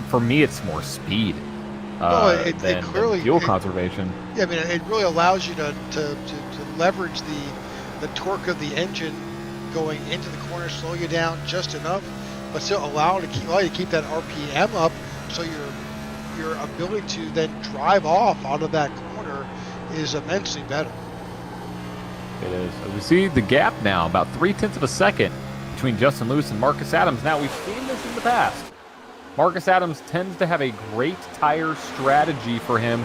for me it's more speed than fuel conservation. Yeah, I mean, it really allows you to leverage the torque of the engine going into the corner, slow you down just enough, but still allow you to keep that RPM up, so your ability to then drive off out of that corner is immensely better. It is. As we see the gap now, about 0.3 of a second between Justin Lewis and Marcus Adams. Now, we've seen this in the past. Marcus Adams tends to have a great tire strategy for him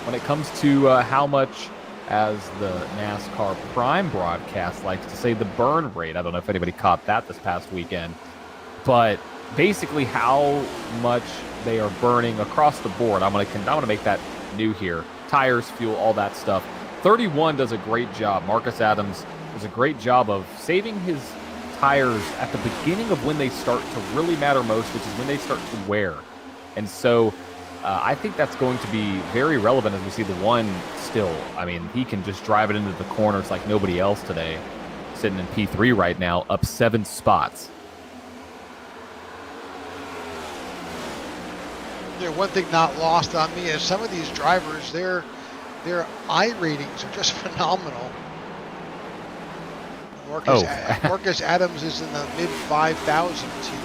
when it comes to how much, as the NASCAR Prime broadcast likes to say, the burn rate. I don't know if anybody caught that this past weekend, but basically how much they are burning across the board. I'm gonna make that new here. Tires, fuel, all that stuff. 31 does a great job. Marcus Adams does a great job of saving his tires at the beginning of when they start to really matter most, which is when they start to wear. And so I think that's going to be very relevant as we see the one still. I mean, he can just drive it into the corners like nobody else today. Sitting in P3 right now, up 7 spots. Yeah, one thing not lost on me is some of these drivers, their I ratings are just phenomenal. Marcus Adams is in the mid 5,000s here,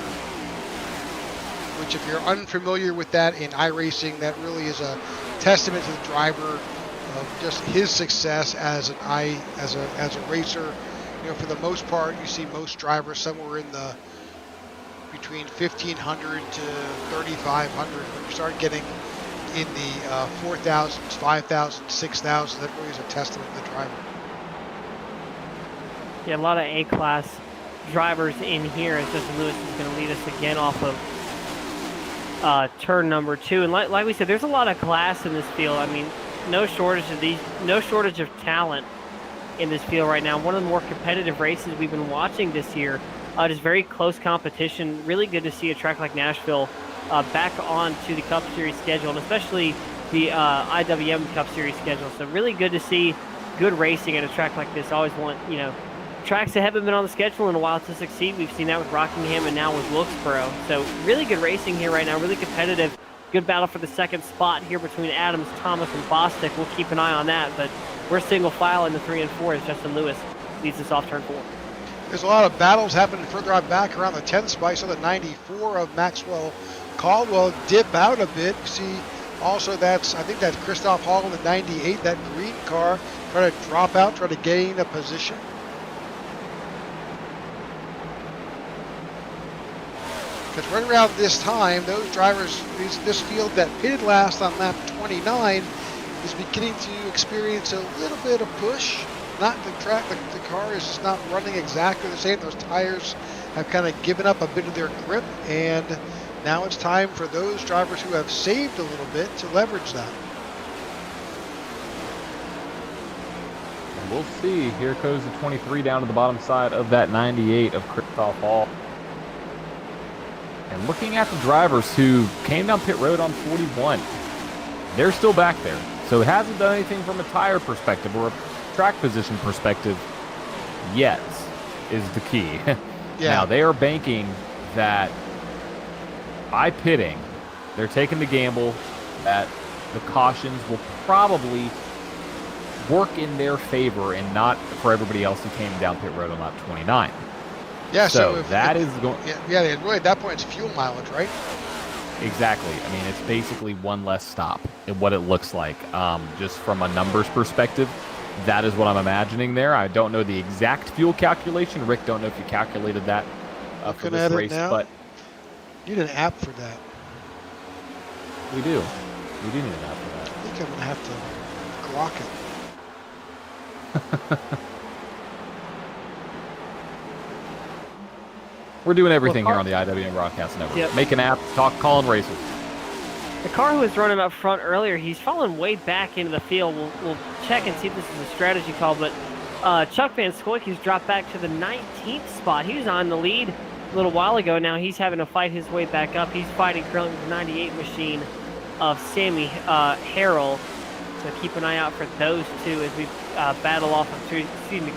which, if you're unfamiliar with that in iRacing, that really is a testament to the driver of just his success as a racer. You know, for the most part, you see most drivers somewhere in the between 1,500 to 3,500. When you start getting in the 4,000s, 5,000, 6,000, that really is a testament to the driver. Yeah, a lot of A-class drivers in here, as Justin Lewis is going to lead us again off of turn number 2. And like we said, there's a lot of class in this field. I mean, no shortage of talent in this field right now. One of the more competitive races we've been watching this year. Just very close competition. Really good to see a track like Nashville back on to the Cup Series schedule, and especially the IWM Cup Series schedule. So really good to see good racing at a track like this. I always want, tracks that haven't been on the schedule in a while to succeed. We've seen that with Rockingham and now with Wilkesboro. So really good racing here right now, really competitive. Good battle for the second spot here between Adams, Thomas, and Bostic. We'll keep an eye on that, but we're single file in the 3 and 4 as Justin Lewis leads us off turn 4. There's a lot of battles happening further on back around the 10th spot. So the 94 of Maxwell Caldwell dip out a bit. You see also I think that's Christoph Hall in the 98, that green car, try to drop out, try to gain a position. Because right around this time, those drivers, this field that pitted last on lap 29 is beginning to experience a little bit of push. Not the track, the car is just not running exactly the same. Those tires have kind of given up a bit of their grip, and now it's time for those drivers who have saved a little bit to leverage that. And we'll see. Here goes the 23 down to the bottom side of that 98 of Christoph Hall. And looking at the drivers who came down pit road on 41, they're still back there. So it hasn't done anything from a tire perspective or a track position perspective yet, is the key. Yeah. Now, they are banking that by pitting, they're taking the gamble that the cautions will probably work in their favor and not for everybody else who came down pit road on lap 29. Yeah, so that is going. Yeah, really at that point it's fuel mileage, right? Exactly. I mean, it's basically one less stop in what it looks like. Just from a numbers perspective, that is what I'm imagining there. I don't know the exact fuel calculation. Rick, don't know if you calculated that for Looking this at it race, now. but Need an app for that. we do. We do need an app for that. I think I'm going to have to grok it. We're doing everything Well, here on the IWM Broadcast Network. Yep. Making apps, calling races. The car who was running up front earlier, he's fallen way back into the field. We'll check and see if this is a strategy call, but Chuck Van Scoyke's dropped back to the 19th spot. He was on the lead a little while ago. Now he's having to fight his way back up. He's fighting currently with the 98 machine of Sammy Harrell. So keep an eye out for those two as we battle off of,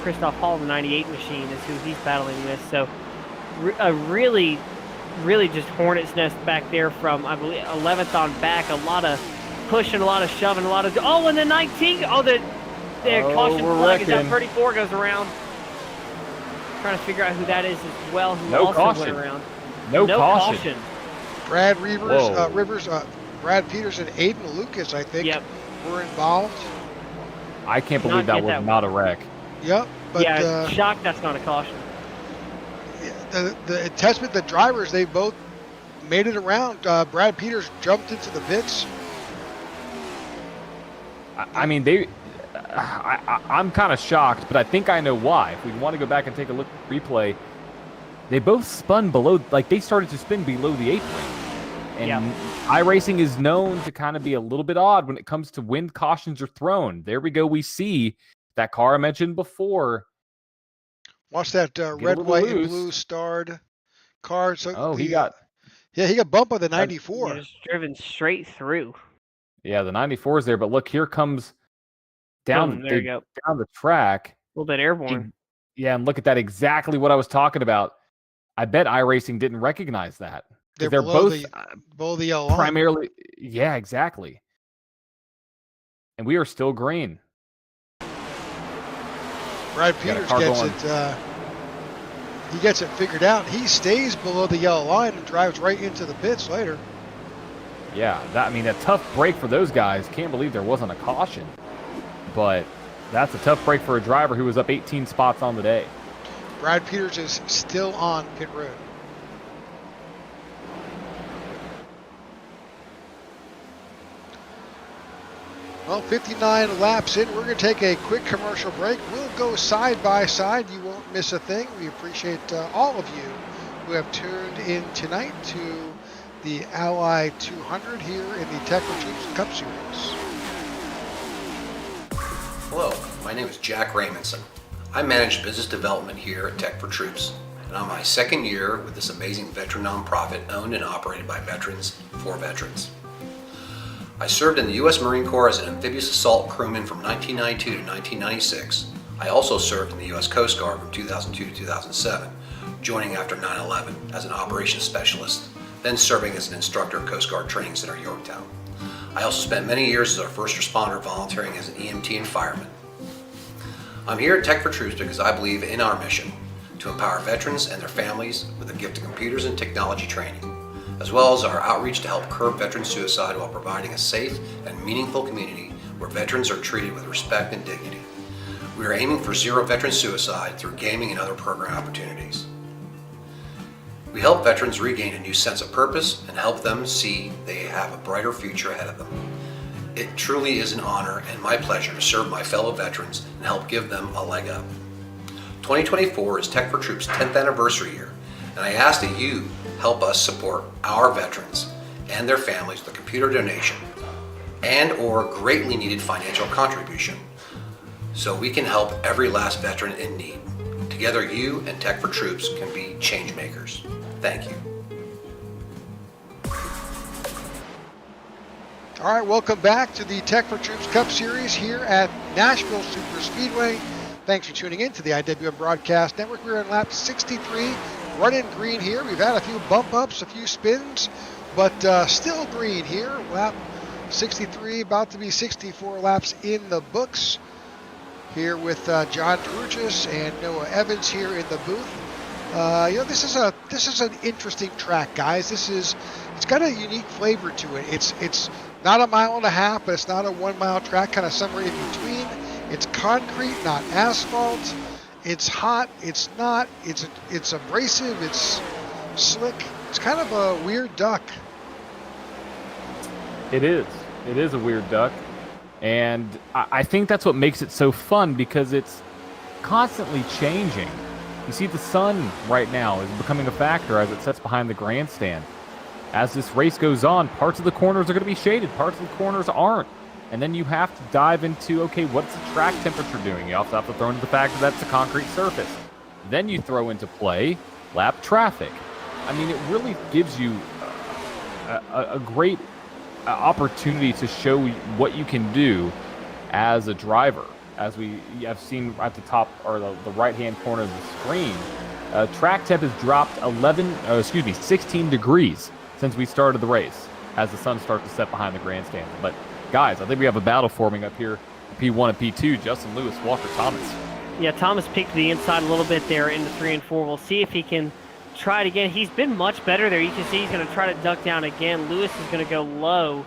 Christoph Hall, the 98 machine is who he's battling with. So a really just hornet's nest back there from, I believe, 11th on back. A lot of pushing, a lot of shoving, a lot of... Oh, and the 19... Oh, the caution flag is up. 34 goes around. Trying to figure out who that is as well, who No also caution. went around. No caution. Brad Rivers, Brad Peters, and Aiden Lucas, I think, were involved. I can't believe that was not a wreck. Yep. But, yeah, shocked that's not a caution. The testament, the drivers, they both made it around. Brad Peters jumped into the pits. I mean, I'm kind of shocked, but I think I know why. If we want to go back and take a look at the replay, they both spun below, like they started to spin below the apron. And iRacing is known to kind of be a little bit odd when it comes to when cautions are thrown. There we go. We see that car I mentioned before. Watch that red, white, and blue starred car. So he got bumped by the 94. Just driven straight through. Yeah, the 94 is there, but look, here comes down the track. A little bit airborne. And look at that, exactly what I was talking about. I bet iRacing didn't recognize that. They're both below the yellow line. Primarily, yeah, exactly. And we are still green. Brad Peters gets it. He gets it figured out. He stays below the yellow line and drives right into the pits later. Yeah, a tough break for those guys. Can't believe there wasn't a caution. But that's a tough break for a driver who was up 18 spots on the day. Brad Peters is still on pit road. Well, 59 laps in. We're going to take a quick commercial break. We'll go side by side. You won't miss a thing. We appreciate all of you who have tuned in tonight to the Ally 200 here in the Tech4Troops Cup Series. Hello, my name is Jack Raymondson. I manage business development here at Tech4Troops, and I'm my second year with this amazing veteran nonprofit owned and operated by veterans for veterans. I served in the U.S. Marine Corps as an amphibious assault crewman from 1992 to 1996. I also served in the U.S. Coast Guard from 2002 to 2007, joining after 9/11 as an operations specialist, then serving as an instructor at Coast Guard Training Center, Yorktown. I also spent many years as a first responder volunteering as an EMT and fireman. I'm here at Tech4Troops because I believe in our mission to empower veterans and their families with the gift of computers and technology training, as well as our outreach to help curb veteran suicide while providing a safe and meaningful community where veterans are treated with respect and dignity. We are aiming for zero veteran suicide through gaming and other program opportunities. We help veterans regain a new sense of purpose and help them see they have a brighter future ahead of them. It truly is an honor and my pleasure to serve my fellow veterans and help give them a leg up. 2024 is Tech4Troops' 10th anniversary year, and I ask that you help us support our veterans and their families with a computer donation and or greatly needed financial contribution so we can help every last veteran in need. Together, you and Tech4Troops can be change makers. Thank you. All right, welcome back to the Tech4Troops Cup Series here at Nashville Superspeedway. Thanks for tuning in to the IWM Broadcast Network. We're in lap 63, running green here. We've had a few bump ups, a few spins, but still green here. Lap 63, about to be 64 laps in the books. Here with John Drugis and Noah Evans here in the booth. This is an interesting track, guys. It's got a unique flavor to it. It's not a mile and a half, but it's not a 1 mile track, kind of somewhere in between. It's concrete, not asphalt. It's hot. It's not. It's abrasive. It's slick. It's kind of a weird duck. It is. It is a weird duck. And I think that's what makes it so fun, because it's constantly changing. You see the sun right now is becoming a factor as it sets behind the grandstand. As this race goes on, parts of the corners are going to be shaded, parts of the corners aren't. And then you have to dive into, okay, what's the track temperature doing? You also have to throw into the fact that that's a concrete surface. Then you throw into play lap traffic. I mean, it really gives you a great opportunity to show what you can do as a driver. As we have seen at the top, or the right-hand corner of the screen, track temp has dropped 16 degrees since we started the race, as the sun starts to set behind the grandstand. But guys, I think we have a battle forming up here, P1 and P2, Justin Lewis, Walker Thomas. Yeah, Thomas peeked to the inside a little bit there into 3 and 4. We'll see if he can try it again. He's been much better there. You can see he's going to try to duck down again. Lewis is going to go low,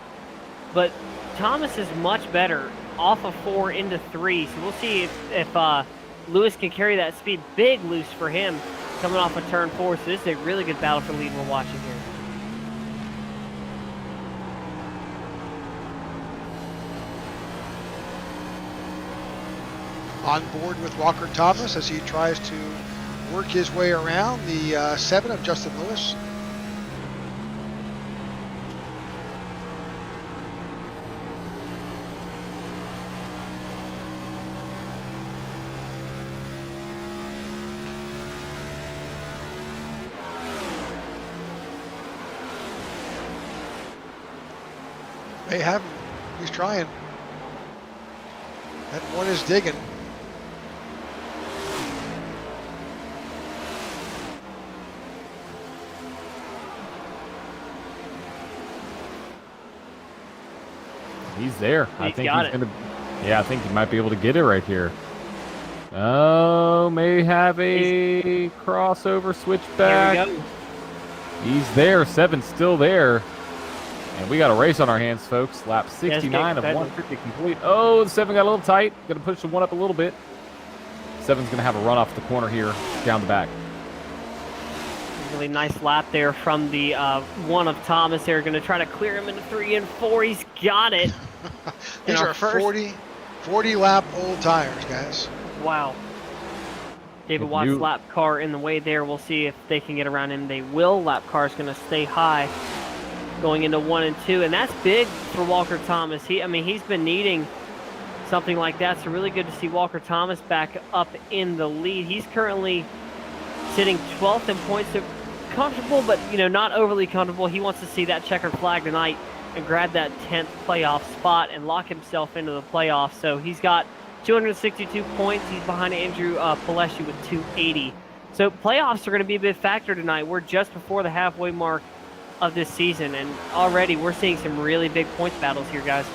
but Thomas is much better off of 4 into 3. So we'll see if Lewis can carry that speed. Big loose for him coming off of turn 4. So this is a really good battle for the lead we're watching here. On board with Walker Thomas as he tries to work his way around the 7 of Justin Lewis. They have him. He's trying. That one is digging. He's there. I think he's going to. Yeah, I think he might be able to get it right here. Oh, may have a crossover switchback. There we go. He's there. 7's still there. And we got a race on our hands, folks. Lap 69 of 150 complete. Oh, the 7 got a little tight. Going to push the 1 up a little bit. 7's going to have a run off the corner here down the back. Really nice lap there from the 1 of Thomas. They're going to try to clear him into 3 and 4. He's got it. These are 40 lap old tires, guys. Wow. David Watts' lap car in the way there. We'll see if they can get around him. They will. Lap car is going to stay high going into 1 and 2. And that's big for Walker Thomas. He's been needing something like that. So really good to see Walker Thomas back up in the lead. He's currently sitting 12th in points. So comfortable, but not overly comfortable. He wants to see that checkered flag tonight and grab that 10th playoff spot and lock himself into the playoffs. So he's got 262 points. He's behind Andrew Pileshi with 280. So playoffs are going to be a big factor tonight. We're just before the halfway mark of this season, and already we're seeing some really big points battles here, guys.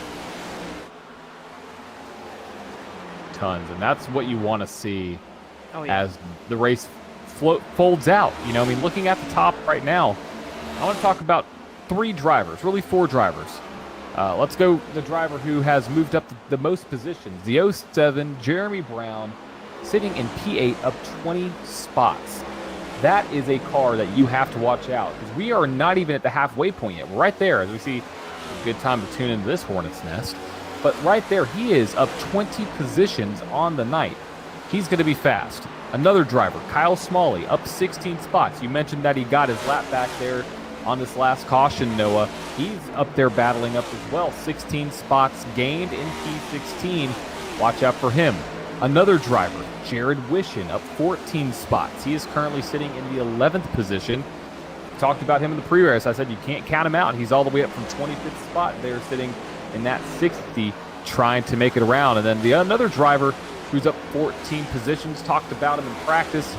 Tons, and that's what you want to see as the race folds out. Looking at the top right now, I want to talk about 3 drivers, really 4 drivers. Let's go the driver who has moved up the most positions. The 07, Jeremy Brown, sitting in P8 up 20 spots. That is a car that you have to watch out, because we are not even at the halfway point yet. We're right there, as we see a good time to tune into this hornet's nest. But right there, he is up 20 positions on the night. He's going to be fast. Another driver, Kyle Smalley, up 16 spots. You mentioned that he got his lap back there on this last caution, Noah. He's up there battling up as well. 16 spots gained in P16. Watch out for him. Another driver, Jared Wishin, up 14 spots. He is currently sitting in the 11th position. Talked about him in the pre-race. I said you can't count him out. He's all the way up from 25th spot. They're sitting in that 60, trying to make it around. And then another driver who's up 14 positions, talked about him in practice,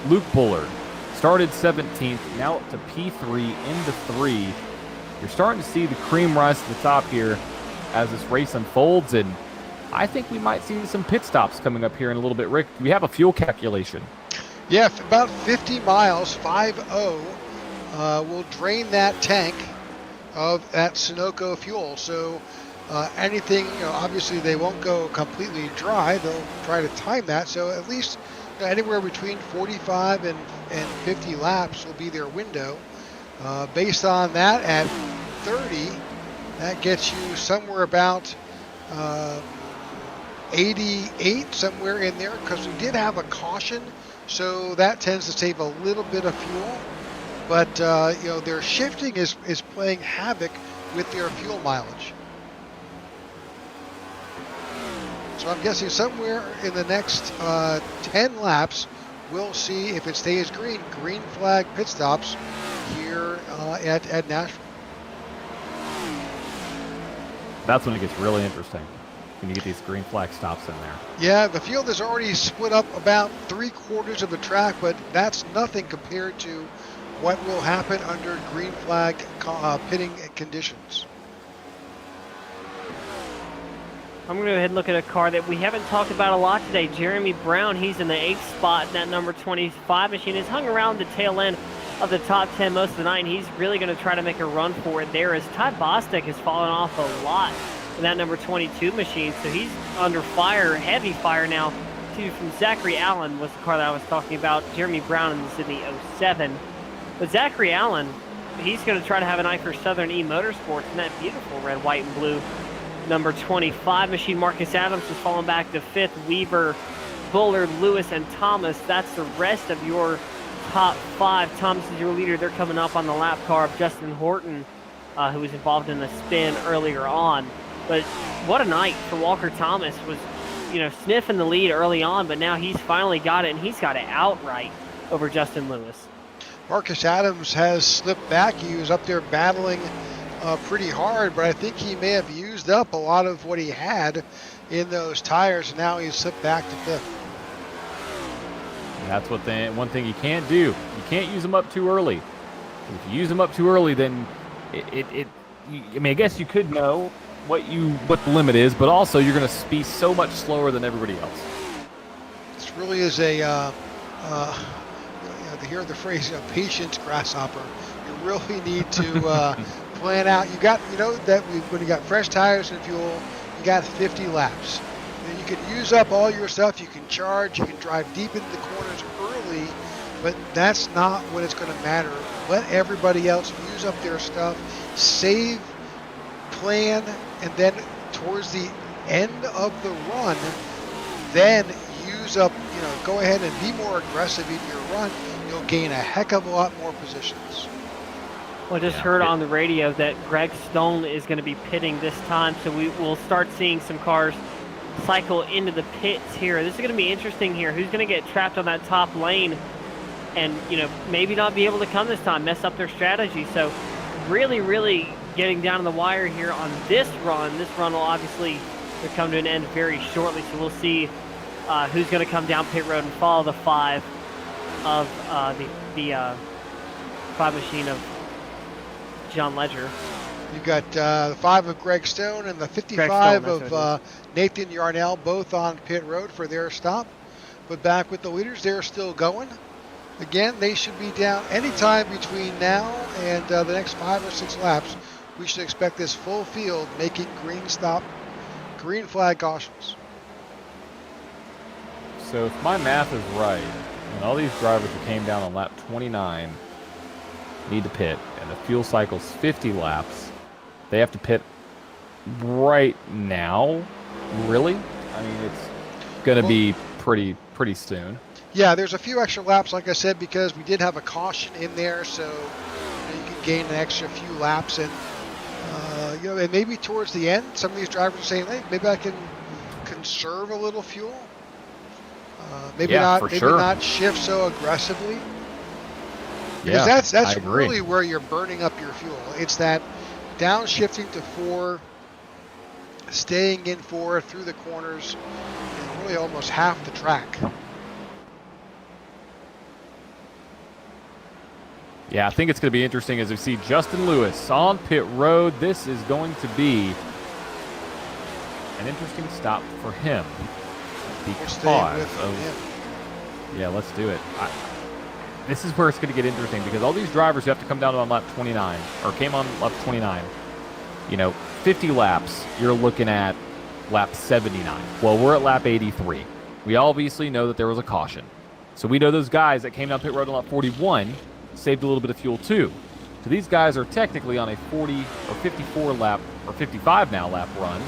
Luke Bullard. Started 17th, now up to P3, into 3. You're starting to see the cream rise to the top here as this race unfolds, and I think we might see some pit stops coming up here in a little bit. Rick, do we have a fuel calculation? Yeah, about 50 miles, 5-0, will drain that tank of that Sunoco fuel. So anything, obviously they won't go completely dry. They'll try to time that. So at least anywhere between 45 and 50 laps will be their window. Based on that, at 30, that gets you somewhere about 88, somewhere in there, because we did have a caution, so that tends to save a little bit of fuel. But their shifting is playing havoc with their fuel mileage. So I'm guessing somewhere in the next 10 laps, we'll see if it stays green flag pit stops here at Nashville. That's when it gets really interesting, when you get these green flag stops in there. Yeah, the field is already split up about 3/4 of the track, but that's nothing compared to what will happen under green flag pitting conditions. I'm going to go ahead and look at a car that we haven't talked about a lot today. Jeremy Brown, he's in the 8th spot in that number 25 machine. He's hung around the tail end of the top 10 most of the night, and he's really going to try to make a run for it there, as Ty Bostic has fallen off a lot in that number 22 machine. So he's under fire, heavy fire now, too, from Zachary Allen was the car that I was talking about. Jeremy Brown is in the 07. But Zachary Allen, he's going to try to have an eye for Southern E Motorsports in that beautiful red, white, and blue number 25 machine. Marcus Adams has fallen back to 5th. Weaver, Bullard, Lewis, and Thomas. That's the rest of your top 5. Thomas is your leader. They're coming up on the lap car of Justin Horton, who was involved in the spin earlier on. But what a night for Walker Thomas. Was, sniffing the lead early on, but now he's finally got it, and he's got it outright over Justin Lewis. Marcus Adams has slipped back. He was up there battling pretty hard, but I think he may have used up a lot of what he had in those tires, and now he's slipped back to 5th. That's one thing you can't do. You can't use them up too early. If you use them up too early, then I guess you could know what the limit is, but also you're going to be so much slower than everybody else. This really is a to hear the phrase patience grasshopper. You really need to plan out. You got that when you got fresh tires and fuel, you got 50 laps. And you can use up all your stuff. You can charge. You can drive deep into the corners early, but that's not when it's going to matter. Let everybody else use up their stuff. Save, plan, and then towards the end of the run, then use up. Go ahead and be more aggressive in your run. You'll gain a heck of a lot more positions. Well, I just heard on the radio that Greg Stone is going to be pitting this time, so we will start seeing some cars cycle into the pits here. This is going to be interesting here. Who's going to get trapped on that top lane and, maybe not be able to come this time, mess up their strategy. So really, really getting down to the wire here on this run. This run will obviously come to an end very shortly, so we'll see who's going to come down pit road and follow the 5 of the 5 machine of John Ledger. You've got the 5 of Greg Stone and the 55 of Nathan Yarnell, both on pit road for their stop. But back with the leaders, they're still going. Again, they should be down anytime between now and the next 5 or 6 laps. We should expect this full field making green flag cautions. So if my math is right, and all these drivers who came down on lap 29 need to pit, and the fuel cycle's 50 laps, they have to pit right now? Really? I mean, it's going to be pretty soon. Yeah, there's a few extra laps, like I said, because we did have a caution in there, so you can gain an extra few laps, and and maybe towards the end, some of these drivers are saying, hey, maybe I can conserve a little fuel. Maybe not shift so aggressively. Because that's really where you're burning up your fuel. It's that downshifting to 4, staying in 4 through the corners, and really almost half the track. Yeah, I think it's going to be interesting as we see Justin Lewis on pit road. This is going to be an interesting stop for him because Yeah, let's do it. This is where it's going to get interesting because all these drivers who have to come down on lap 29 or came on lap 29, 50 laps, you're looking at lap 79. Well, we're at lap 83. We obviously know that there was a caution. So we know those guys that came down pit road on lap 41 saved a little bit of fuel too. So these guys are technically on a 40 or 54 lap or 55 now lap run.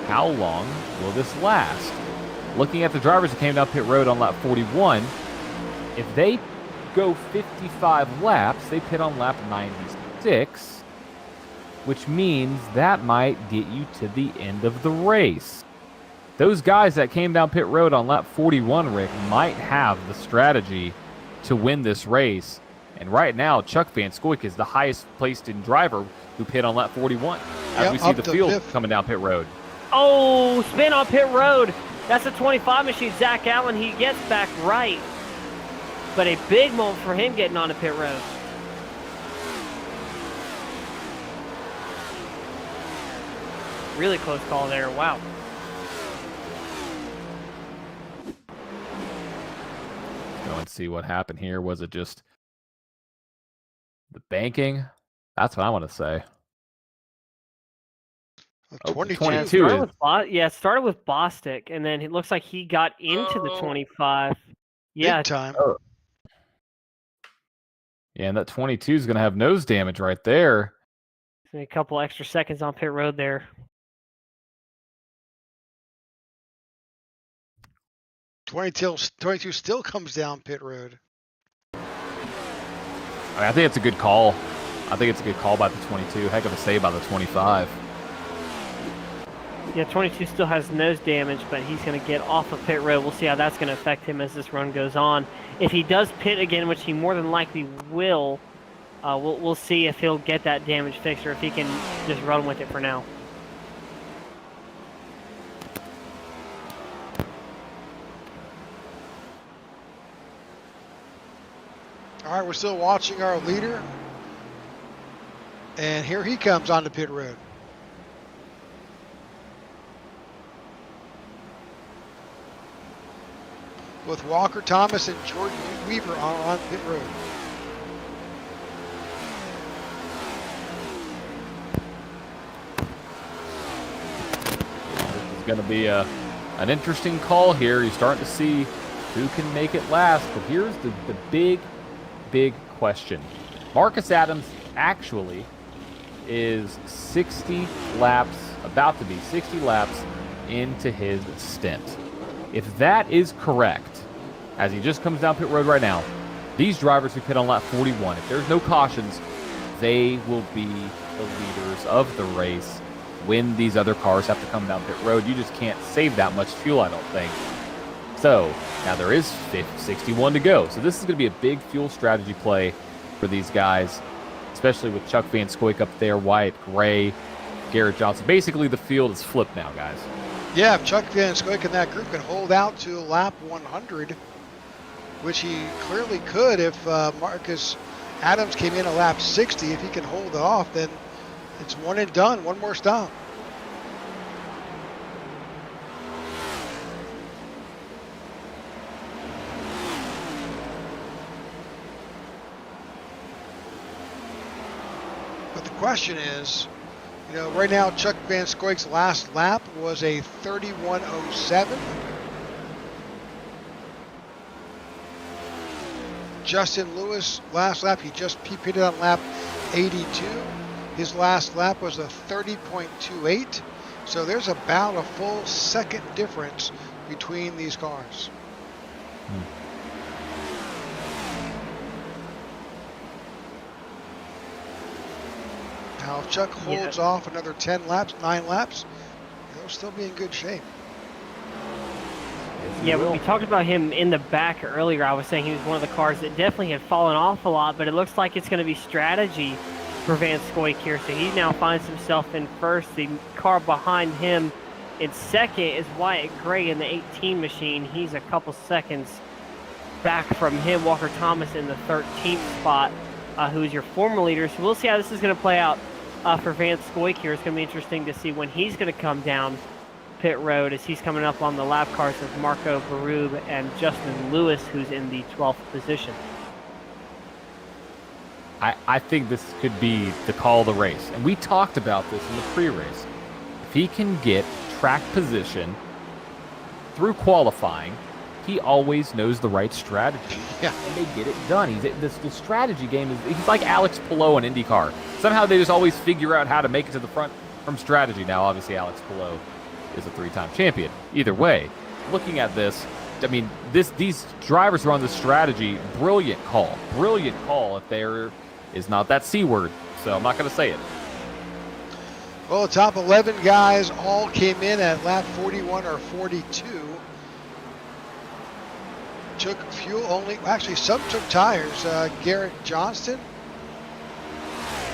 How long will this last? Looking at the drivers that came down pit road on lap 41, if they go 55 laps, they pit on lap 96, which means that might get you to the end of the race. Those guys that came down pit road on lap 41, Rick, might have the strategy to win this race. And right now, Chuck Van Scoyk is the highest placed in driver who pit on lap 41. As we see the field coming down pit road. Oh, spin on pit road. That's a 25 machine. Zach Allen, he gets back right. But a big moment for him getting onto pit road. Really close call there. Wow. Go and see what happened here. Was it just the banking? That's what I want to say. 22. It started with Bostic, and then it looks like he got into the 25. Yeah. Big time. Oh. Yeah, and that 22 is going to have nose damage right there. A couple extra seconds on pit road there. 22 still comes down pit road. I think it's a good call. I think it's a good call by the 22. Heck of a save by the 25. Yeah, 22 still has nose damage, but he's going to get off of pit road. We'll see how that's going to affect him as this run goes on. If he does pit again, which he more than likely will, we'll see if he'll get that damage fixed or if he can just run with it for now. All right, we're still watching our leader. And here he comes onto pit road. With Walker Thomas and Jordan Weaver on pit road. This is going to be an interesting call here. You're starting to see who can make it last. But here's the big question. Marcus Adams actually is 60 laps, about to be 60 laps into his stint. If that is correct, as he just comes down pit road right now, these drivers who pit on lap 41, if there's no cautions, they will be the leaders of the race when these other cars have to come down pit road. You just can't save that much fuel, I don't think. So now there is 61 to go. So this is going to be a big fuel strategy play for these guys, especially with Chuck Van Scoyk up there, Wyatt Gray, Garrett Johnson. Basically, the field is flipped now, guys. Yeah, if Chuck Van Scoyk and that group can hold out to lap 100, which he clearly could if Marcus Adams came in at lap 60, if he can hold it off, then it's one and done, one more stop. But the question is, right now Chuck Van Scoyk's last lap was a 31:07. Justin Lewis, last lap, he pitted on lap 82. His last lap was a 30.28. So there's about a full second difference between these cars. Now, if Chuck holds off another 10 laps, 9 laps, he'll still be in good shape. Yeah, we talked about him in the back earlier. I was saying he was one of the cars that definitely had fallen off a lot, but it looks like it's going to be strategy for Van Scoyk here. So he now finds himself in first. The car behind him in second is Wyatt Gray in the 18 machine. He's a couple seconds back from him. Walker Thomas in the 13th spot, who's your former leader. So we'll see how this is going to play out for Van Scoyk here. It's going to be interesting to see when he's going to come down pit road as he's coming up on the lap cars of Marco Barub and Justin Lewis, who's in the 12th position. I think this could be the call of the race. And we talked about this in the pre-race. If he can get track position through qualifying, he always knows the right strategy. Yeah. And they get it done. The strategy game he's like Alex Palou in IndyCar. Somehow they just always figure out how to make it to the front from strategy. Now, obviously, Alex Palou is a 3-time champion. Either way, looking at this, I mean, these drivers are on the strategy. Brilliant call. Brilliant call if there is not that C word. So I'm not going to say it. Well, the top 11 guys all came in at lap 41 or 42. Took fuel only. Actually, some took tires. Garrett Johnston,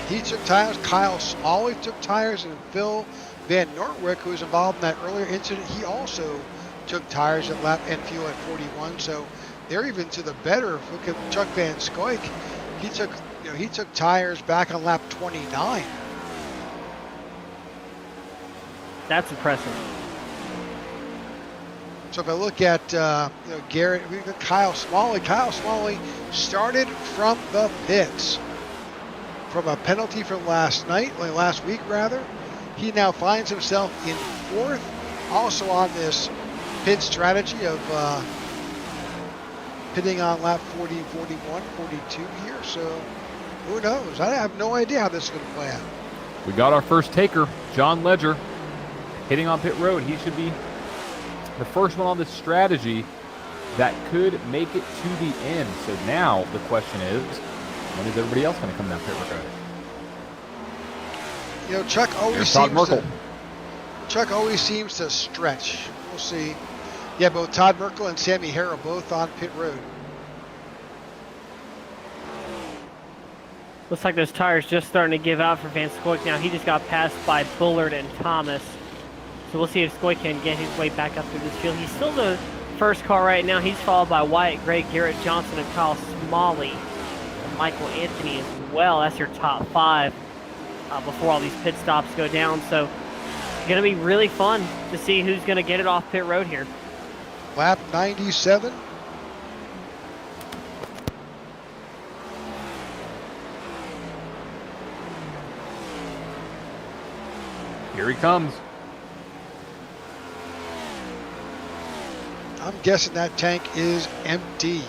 he took tires. Kyle Smalley took tires. And Phil Van Nortwick, who was involved in that earlier incident, he also took tires at lap and fuel at 41. So they're even to the better. Look at Chuck Van Scoik. He took tires back on lap 29. That's impressive. So if I look at Garrett, we've got Kyle Smalley. Kyle Smalley started from the pits from a penalty from last week rather. He now finds himself in 4th, also on this pit strategy of pitting on lap 40, 41, 42 here. So who knows? I have no idea how this is going to play out. We got our first taker, John Ledger, hitting on pit road. He should be the first one on this strategy that could make it to the end. So now the question is, when is everybody else going to come down pit road? Chuck always seems to stretch. We'll see. Yeah, both Todd Merkel and Sammy Hare are both on pit road. Looks like those tires just starting to give out for Van Scoik now. He just got passed by Bullard and Thomas. So we'll see if Scoik can get his way back up through this field. He's still the first car right now. He's followed by Wyatt Gray, Garrett Johnson, and Kyle Smalley. And Michael Anthony as well. That's your top 5 before all these pit stops go down. So it's going to be really fun to see who's going to get it off pit road here. Lap 97. Here he comes. I'm guessing that tank is empty.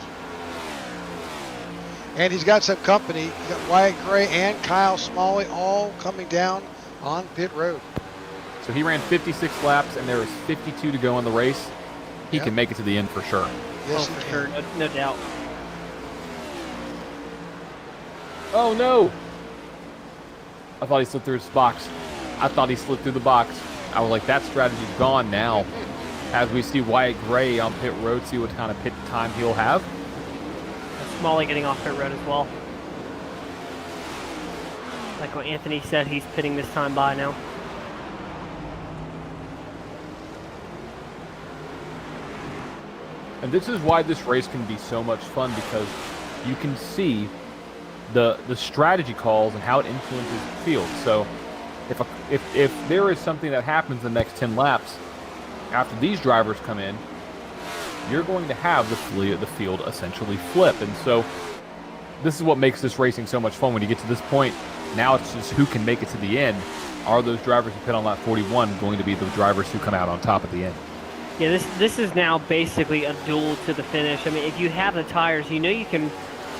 And he's got some company. He's got Wyatt Gray and Kyle Smalley all coming down on pit road. So he ran 56 laps, and there was 52 to go in the race. He can make it to the end for sure. Yes, for sure. No doubt. Oh, no. I thought he slipped through his box. I thought he slipped through the box. I was like, that strategy's gone now. As we see Wyatt Gray on pit road, see what kind of pit time he'll have. Smalley getting off pit road as well. Like what Anthony said, he's pitting this time by now. And this is why this race can be so much fun, because you can see the strategy calls and how it influences the field. So if there is something that happens the next 10 laps after these drivers come in, you're going to have the field essentially flip. And so this is what makes this racing so much fun when you get to this point. Now it's just who can make it to the end. Are those drivers who pit on lap 41 going to be the drivers who come out on top at the end? Yeah, this is now basically a duel to the finish. I mean, if you have the tires, you know you can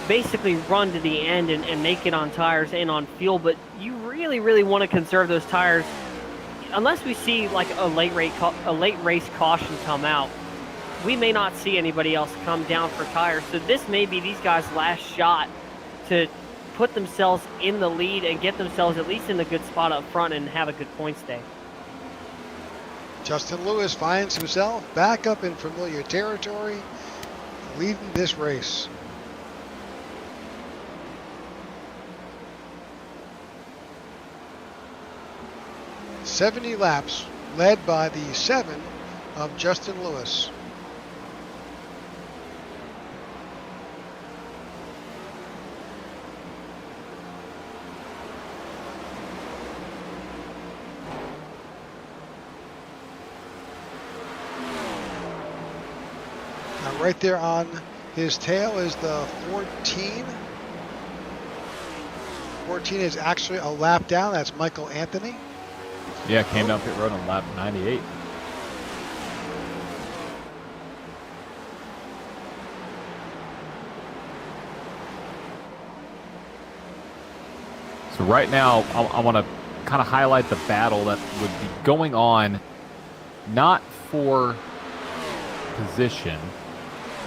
basically run to the end and make it on tires and on fuel, but you really, really want to conserve those tires. Unless we see like a late race caution come out, we may not see anybody else come down for tires. So this may be these guys' last shot to put themselves in the lead and get themselves at least in a good spot up front and have a good points day. Justin Lewis finds himself back up in familiar territory, leading this race. "70 laps, led by the 7 of Justin Lewis." right there on his tail is the 14. 14 is actually a lap down. That's Michael Anthony. Yeah, came down pit road on lap 98. So right now, I want to kind of highlight the battle that would be going on, not for position,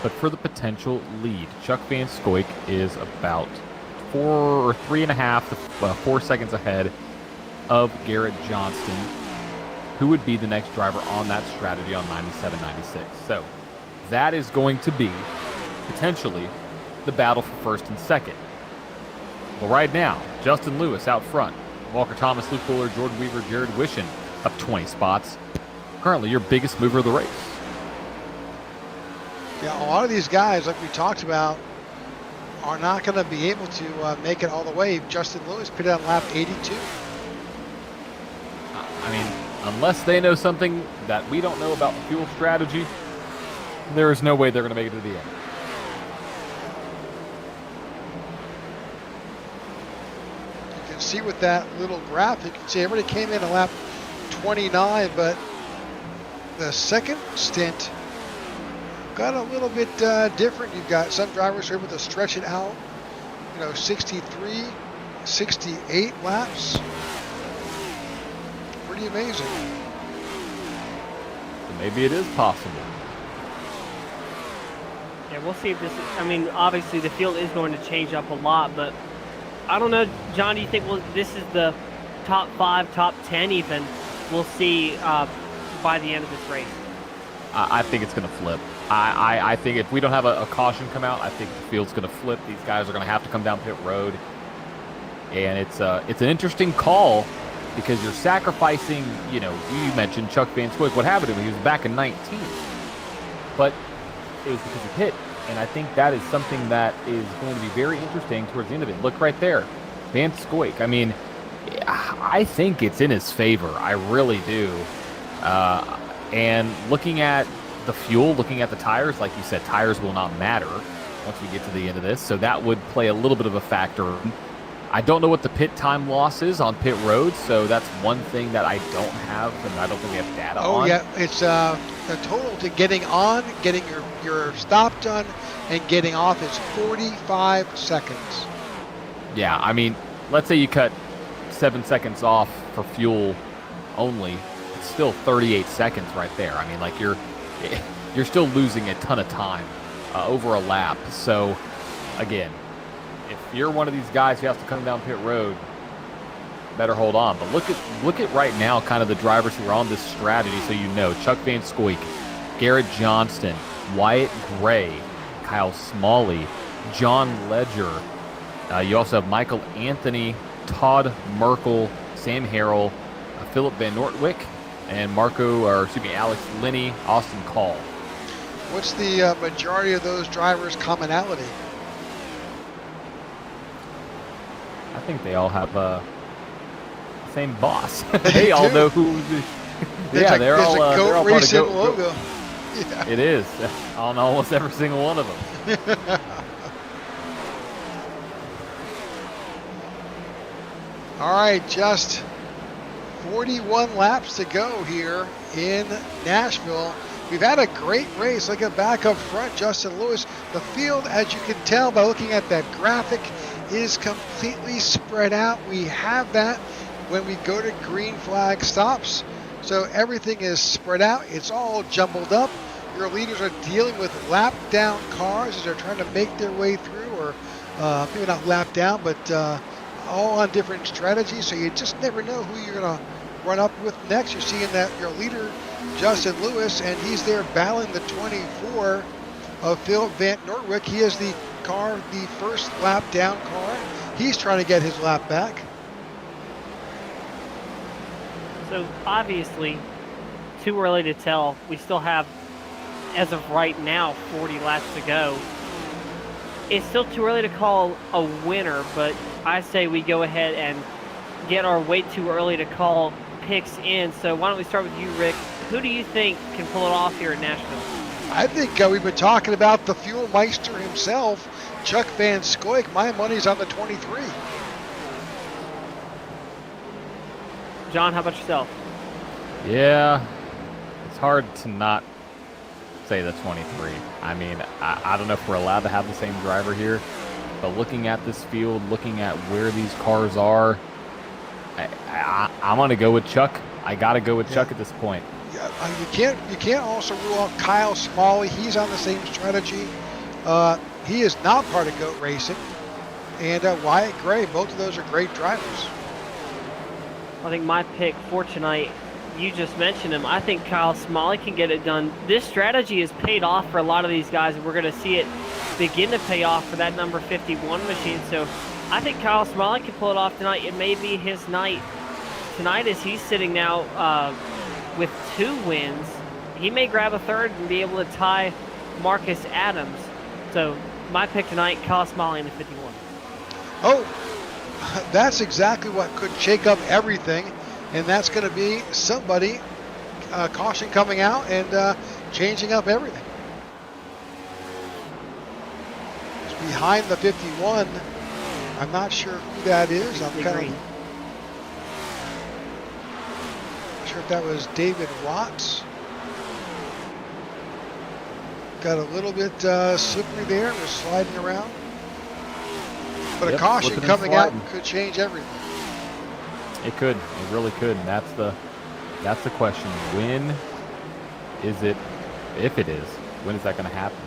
but for the potential lead. Chuck Van Scoik is about 3.5 to 4 seconds ahead of Garrett Johnston, who would be the next driver on that strategy on 97-96. So that is going to be potentially the battle for first and second. Well, right now, Justin Lewis out front. Walker Thomas, Luke Fuller, Jordan Weaver, Jared Wishin up 20 spots. Currently your biggest mover of the race. Yeah, a lot of these guys, like we talked about, are not going to be able to make it all the way. Justin Lewis pitted on lap 82. I mean, unless they know something that we don't know about the fuel strategy, there is no way they're going to make it to the end. You can see with that little graph, you can see everybody came in at lap 29, but the second stint got a little bit different. You've got some drivers who are able to stretch it out, 63, 68 laps. Pretty amazing. So maybe it is possible. Yeah, we'll see if this is, I mean, obviously the field is going to change up a lot, but I don't know, John, do you think this is the top 5, top 10 even, we'll see by the end of this race? I think it's going to flip. I think if we don't have a caution come out, I think the field's going to flip. These guys are going to have to come down pit road. And it's an interesting call because you're sacrificing, you mentioned Chuck Van Scoik. What happened to him? He was back in 19. But it was because of pit. And I think that is something that is going to be very interesting towards the end of it. Look right there. Van Scoik. I mean, I think it's in his favor. I really do. And looking at the fuel, looking at the tires, like you said, tires will not matter once we get to the end of this. So that would play a little bit of a factor. I don't know what the pit time loss is on pit road, so that's one thing that I don't have, and I don't think we have data on. Oh, yeah, it's the total to getting on, getting your stop done, and getting off is 45 seconds. Yeah, I mean, let's say you cut 7 seconds off for fuel only. It's still 38 seconds right there. I mean, like you're still losing a ton of time over a lap. So, again, if you're one of these guys who has to come down pit road, better hold on. But look at right now kind of the drivers who are on this strategy so you know. Chuck Van Scoik, Garrett Johnston, Wyatt Gray, Kyle Smalley, John Ledger. You also have Michael Anthony, Todd Merkel, Sam Harrell, Philip Van Nortwick, and Alex Linney, Austin Call. What's the majority of those drivers' commonality? I think they all have the same boss. They all know who. Yeah, they're all part of Racing logo. Yeah. It is on almost every single one of them. All right, just 41 laps to go here in Nashville. We've had a great race. Look at back up front, Justin Lewis. The field, as you can tell by looking at that graphic, is completely spread out. We have that when we go to green flag stops. So everything is spread out. It's all jumbled up. Your leaders are dealing with lap down cars as they're trying to make their way through, or maybe not lap down, but all on different strategies. So you just never know who you're going to run up with next. You're seeing that your leader, Justin Lewis, and he's there battling the 24 of Phil Van Nortwick. He is the first lap down car. He's trying to get his lap back. So obviously, too early to tell. We still have, as of right now, 40 laps to go. It's still too early to call a winner, but I say we go ahead and get our way too early to call picks in. So why don't we start with you, Rick? Who do you think can pull it off here at Nashville? I think we've been talking about the fuel meister himself, Chuck Van Scoik. My money's on the 23. John, how about yourself? Yeah, it's hard to not say the 23. I mean, I don't know if we're allowed to have the same driver here, but looking at this field, looking at where these cars are, I'm going to go with Chuck. I got to go with Chuck at this point. Yeah, you can't also rule out Kyle Smalley. He's on the same strategy. He is not part of GOAT Racing. And Wyatt Gray, both of those are great drivers. I think my pick for tonight, you just mentioned him. I think Kyle Smalley can get it done. This strategy has paid off for a lot of these guys, and we're going to see it begin to pay off for that number 51 machine. So I think Kyle Smalley can pull it off tonight. It may be his night tonight, as he's sitting now with 2 wins. He may grab a third and be able to tie Marcus Adams. So my pick tonight, Kyle Smalley in the 51. Oh, that's exactly what could shake up everything, and that's going to be somebody, caution coming out and changing up everything. It's behind the 51. I'm not sure who that is. I'm kind of not sure if that was David Watts. Got a little bit slippery there. We're sliding around. But a caution coming out could change everything. It could. It really could. And that's the question. When is it, if it is, when is that going to happen?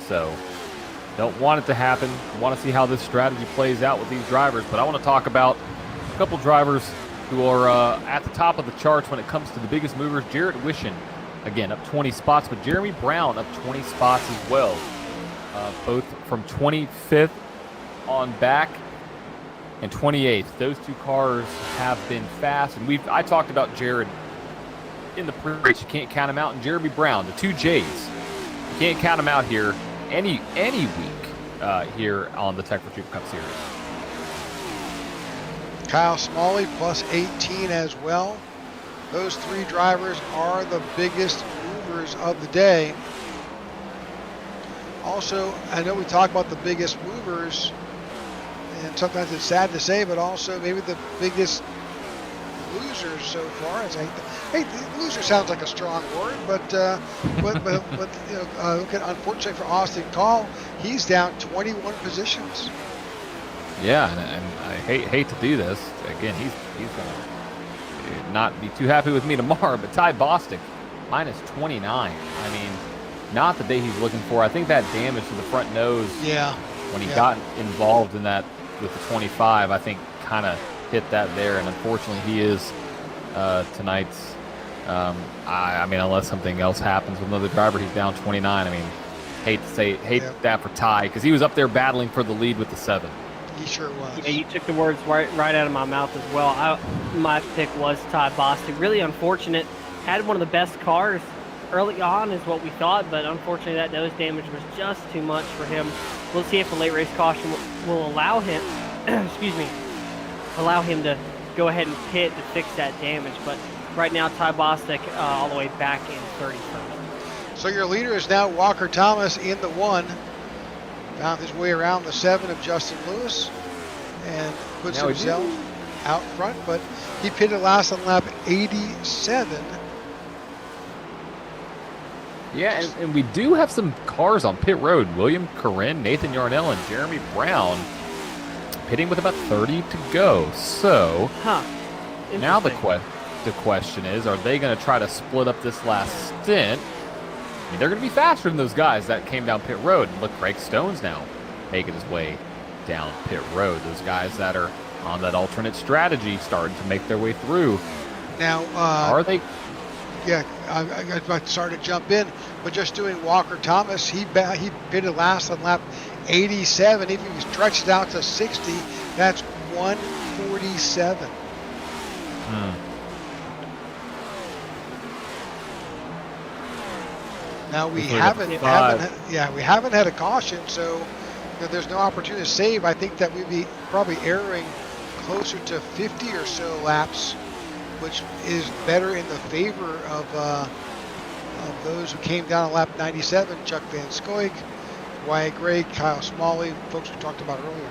So, don't want it to happen. Want to see how this strategy plays out with these drivers. But I want to talk about a couple drivers who are at the top of the charts when it comes to the biggest movers. Jarrett Wishon, again, up 20 spots. But Jeremy Brown up 20 spots as well. Both from 25th on back and 28th. Those 2 cars have been fast, and I talked about Jared in the pre-race. You can't count him out. And Jeremy Brown, the 2 J's, you can't count him out here any week here on the Tech4Troops Cup Series. Kyle Smalley plus 18 as well. Those 3 drivers are the biggest movers of the day. Also, I know we talk about the biggest movers, and sometimes it's sad to say, but also maybe the biggest losers so far. Loser sounds like a strong word, but you know, look at, unfortunately for Austin Call, he's down 21 positions. Yeah, and I hate to do this. Again, he's going to not be too happy with me tomorrow, but Ty Bostic, minus 29. I mean, not the day he's looking for. I think that damage to the front nose when he got involved in that with the 25, I think kind of hit that there, and unfortunately he is tonight's I mean, unless something else happens with another driver, he's down 29. I mean, hate that for Ty, because he was up there battling for the lead with the 7. He sure was. Yeah, you took the words right out of my mouth as well. My pick was Ty Bostic. Really unfortunate. Had one of the best cars early on is what we thought, but unfortunately that nose damage was just too much for him. We'll see if the late race caution will allow him, allow him to go ahead and pit to fix that damage. But right now, Ty Bostic all the way back in 31st. So your leader is now Walker Thomas in the 1. Found his way around the 7 of Justin Lewis and puts himself out front, but he pitted last on lap 87. Yeah, and we do have some cars on pit road. William Corinne, Nathan Yarnell, and Jeremy Brown pitting with about 30 to go. So now the question is, are they going to try to split up this last stint? I mean, they're going to be faster than those guys that came down pit road. And look, Greg Stone's now making his way down pit road. Those guys that are on that alternate strategy starting to make their way through. Now, are they? Yeah, I was about to start to jump in, but just doing Walker Thomas, he pitted last on lap 87. If he stretched it out to 60, that's 147. Now we haven't had a caution, so there's no opportunity to save. I think that we'd be probably erring closer to 50 or so laps, which is better in the favor of of those who came down on lap 97, Chuck Van Scoik, Wyatt Gray, Kyle Smalley, folks we talked about earlier.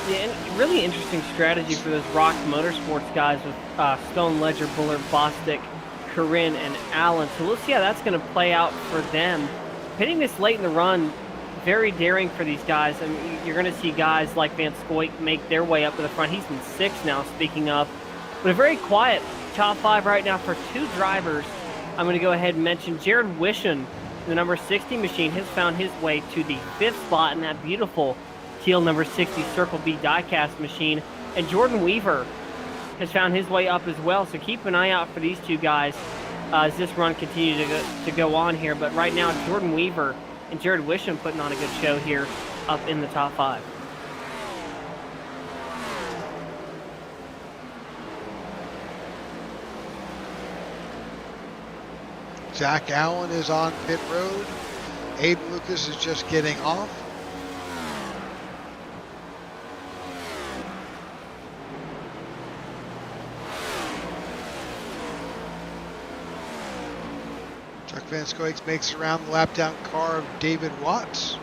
Yeah, and really interesting strategy for those Rock Motorsports guys with Stone, Ledger, Bullard, Bostic, Corinne, and Allen. So we'll see how that's going to play out for them. Pitting this late in the run, very daring for these guys. I mean, you're going to see guys like Van Scoik make their way up to the front. He's in 6th now, speaking of. But a very quiet top 5 right now for 2 drivers. I'm going to go ahead and mention Jared Wishon, the number 60 machine, has found his way to the 5th spot in that beautiful teal number 60 Circle B diecast machine. And Jordan Weaver has found his way up as well. So keep an eye out for these 2 guys as this run continues to go on here. But right now, Jordan Weaver and Jared Wisham putting on a good show here up in the top 5. Zach Allen is on pit road. Aiden Lucas is just getting off. Chuck Van Scoik makes it around the lap down car of David Watts.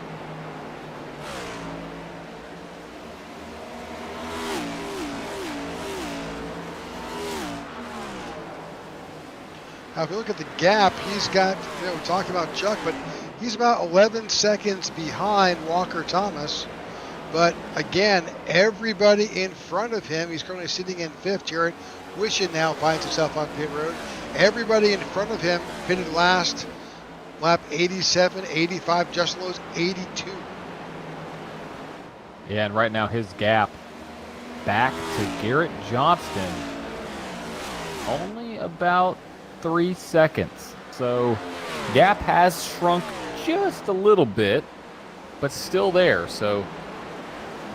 Now, if you look at the gap, he's got, we're talking about Chuck, but he's about 11 seconds behind Walker Thomas. But again, everybody in front of him, he's currently sitting in 5th. Jared Wishon now finds himself on pit road. Everybody in front of him pitted last, lap 87, 85, just Lowe's 82. Yeah, and right now his gap back to Garrett Johnston, only about 3 seconds. So gap has shrunk just a little bit, but still there. So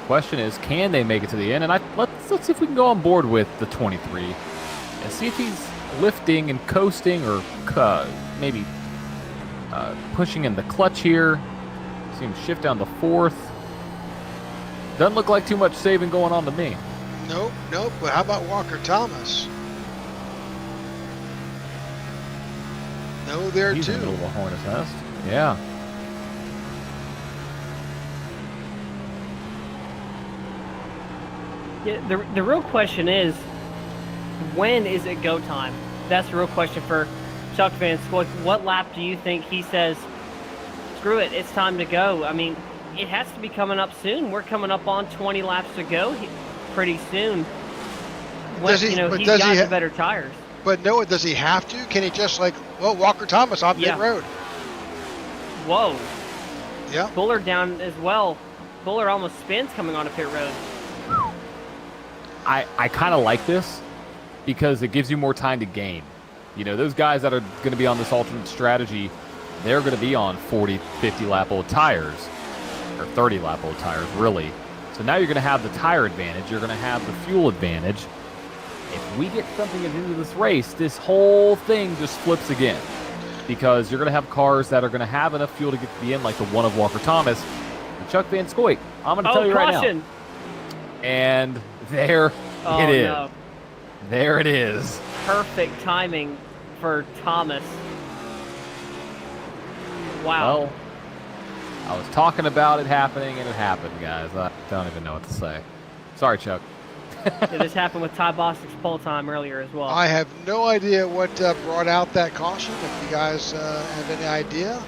the question is, can they make it to the end? And let's see if we can go on board with the 23 and see if he's lifting and coasting, or maybe pushing in the clutch here. See him shift down to 4th. Doesn't look like too much saving going on to me. Nope. But how about Walker Thomas? No, there He's too. in the middle of a hornet's nest. Yeah. Yeah, the real question is, when is it go time? That's the real question for Chuck Van Scoik. What lap do you think he says, screw it, it's time to go? I mean, it has to be coming up soon. We're coming up on 20 laps to go pretty soon. He's got the better tires. But no, does he have to? Can he just Walker Thomas on pit road? Whoa. Yeah. Bullard down as well. Bullard almost spins coming onto pit road. I kind of like this because it gives you more time to game. You know, those guys that are going to be on this alternate strategy, they're going to be on 40, 50 lap old tires, or 30 lap old tires, really. So now you're going to have the tire advantage. You're going to have the fuel advantage. If we get something into this race, this whole thing just flips again, because you're going to have cars that are going to have enough fuel to get to the end, like the one of Walker Thomas. And Chuck Van Scoik, I'm going to tell you right now. And there it is. No. There it is. Perfect timing for Thomas. Wow. Well, I was talking about it happening, and it happened, guys. I don't even know what to say. Sorry, Chuck. This happened with Ty Bostic's pole time earlier as well. I have no idea what brought out that caution. If you guys have any idea.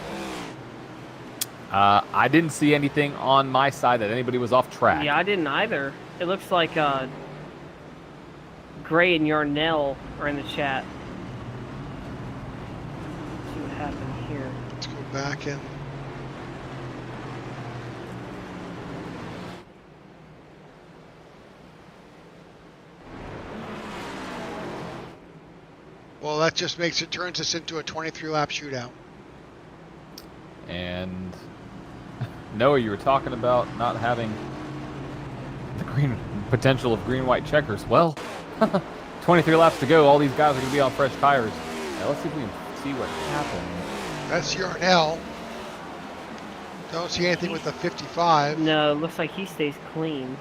I didn't see anything on my side that anybody was off track. Yeah, I didn't either. It looks like Gray and Yarnell are in the chat. Let's see what happened here. Let's go back in. Well, that just turns us into a 23-lap shootout. And Noah, you were talking about not having the potential of green-white checkers. Well, 23 laps to go. All these guys are going to be on fresh tires. Now, let's see if we can see what happened. That's Yarnell. Don't see anything with the 55. No, it looks like he stays clean.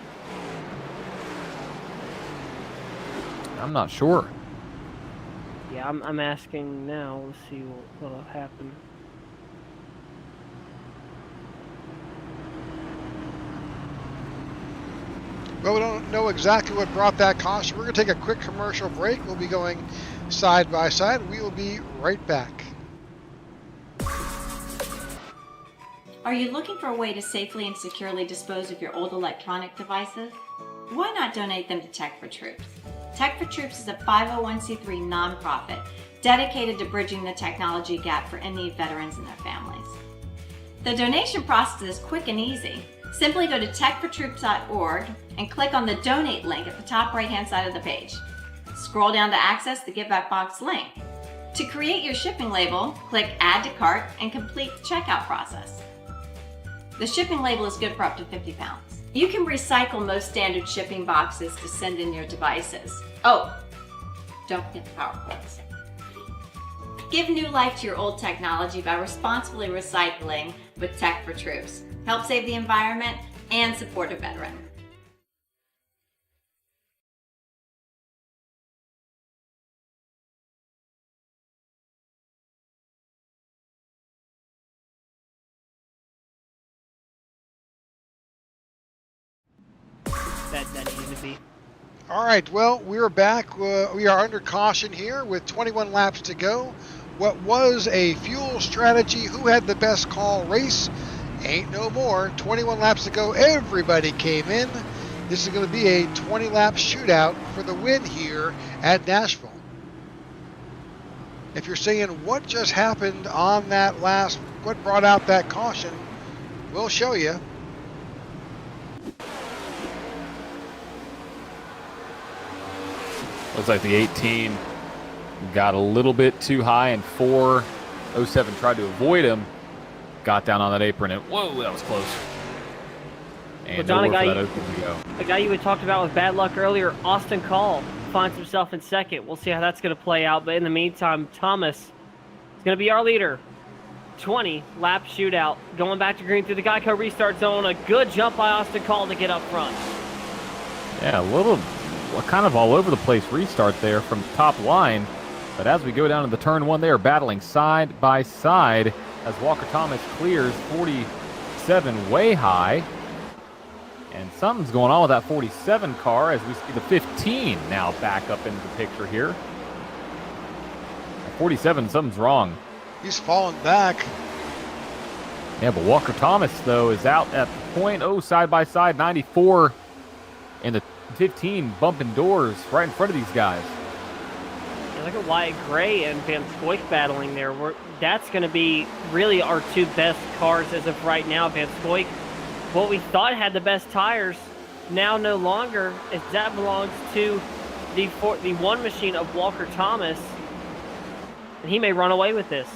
I'm not sure. Yeah, I'm asking now. Let's see what'll happen. Well, we don't know exactly what brought that caution. We're going to take a quick commercial break. We'll be going side by side. We will be right back. Are you looking for a way to safely and securely dispose of your old electronic devices? Why not donate them to Tech4Troops? Tech4Troops is a 501c3 nonprofit dedicated to bridging the technology gap for in-need veterans and their families. The donation process is quick and easy. Simply go to tech4troops.org and click on the donate link at the top right-hand side of the page. Scroll down to access the Give Back box link. To create your shipping label, click Add to Cart and complete the checkout process. The shipping label is good for up to 50 pounds. You can recycle most standard shipping boxes to send in your devices. Oh, don't forget the power cords. Give new life to your old technology by responsibly recycling with Tech4Troops. Help save the environment and support a veteran. That needed to be. All right, well, we're back. We are under caution here with 21 laps to go. What was a fuel strategy? Who had the best call race? Ain't no more. 21 laps to go. Everybody came in. This is going to be a 20-lap shootout for the win here at Nashville. If you're saying what just happened on that last, what brought out that caution, we'll show you. Looks like the 18 got a little bit too high, and 407 tried to avoid him. Got down on that apron, and whoa, that was close. And Well, John, nowhere for that open to go. A guy you had talked about with bad luck earlier, Austin Call, finds himself in second. We'll see how that's going to play out. But in the meantime, Thomas is going to be our leader. 20-lap shootout. Going back to green through the Geico restart zone. A good jump by Austin Call to get up front. Yeah, a little kind of all over the place restart there from the top line. But as we go down to the turn one, they are battling side by side as Walker Thomas clears 47 way high. And something's going on with that 47 car as we see the 15 now back up into the picture here. At 47, something's wrong. He's falling back. Yeah, but Walker Thomas, though, is out at the point. Oh, side by side, 94 and the 15 bumping doors right in front of these guys. Yeah, look at Wyatt Gray and Van Spoik battling there. That's going to be really our two best cars as of right now. Van Spoik, what we thought had the best tires, now no longer, as that belongs to the one machine of Walker Thomas. And he may run away with this.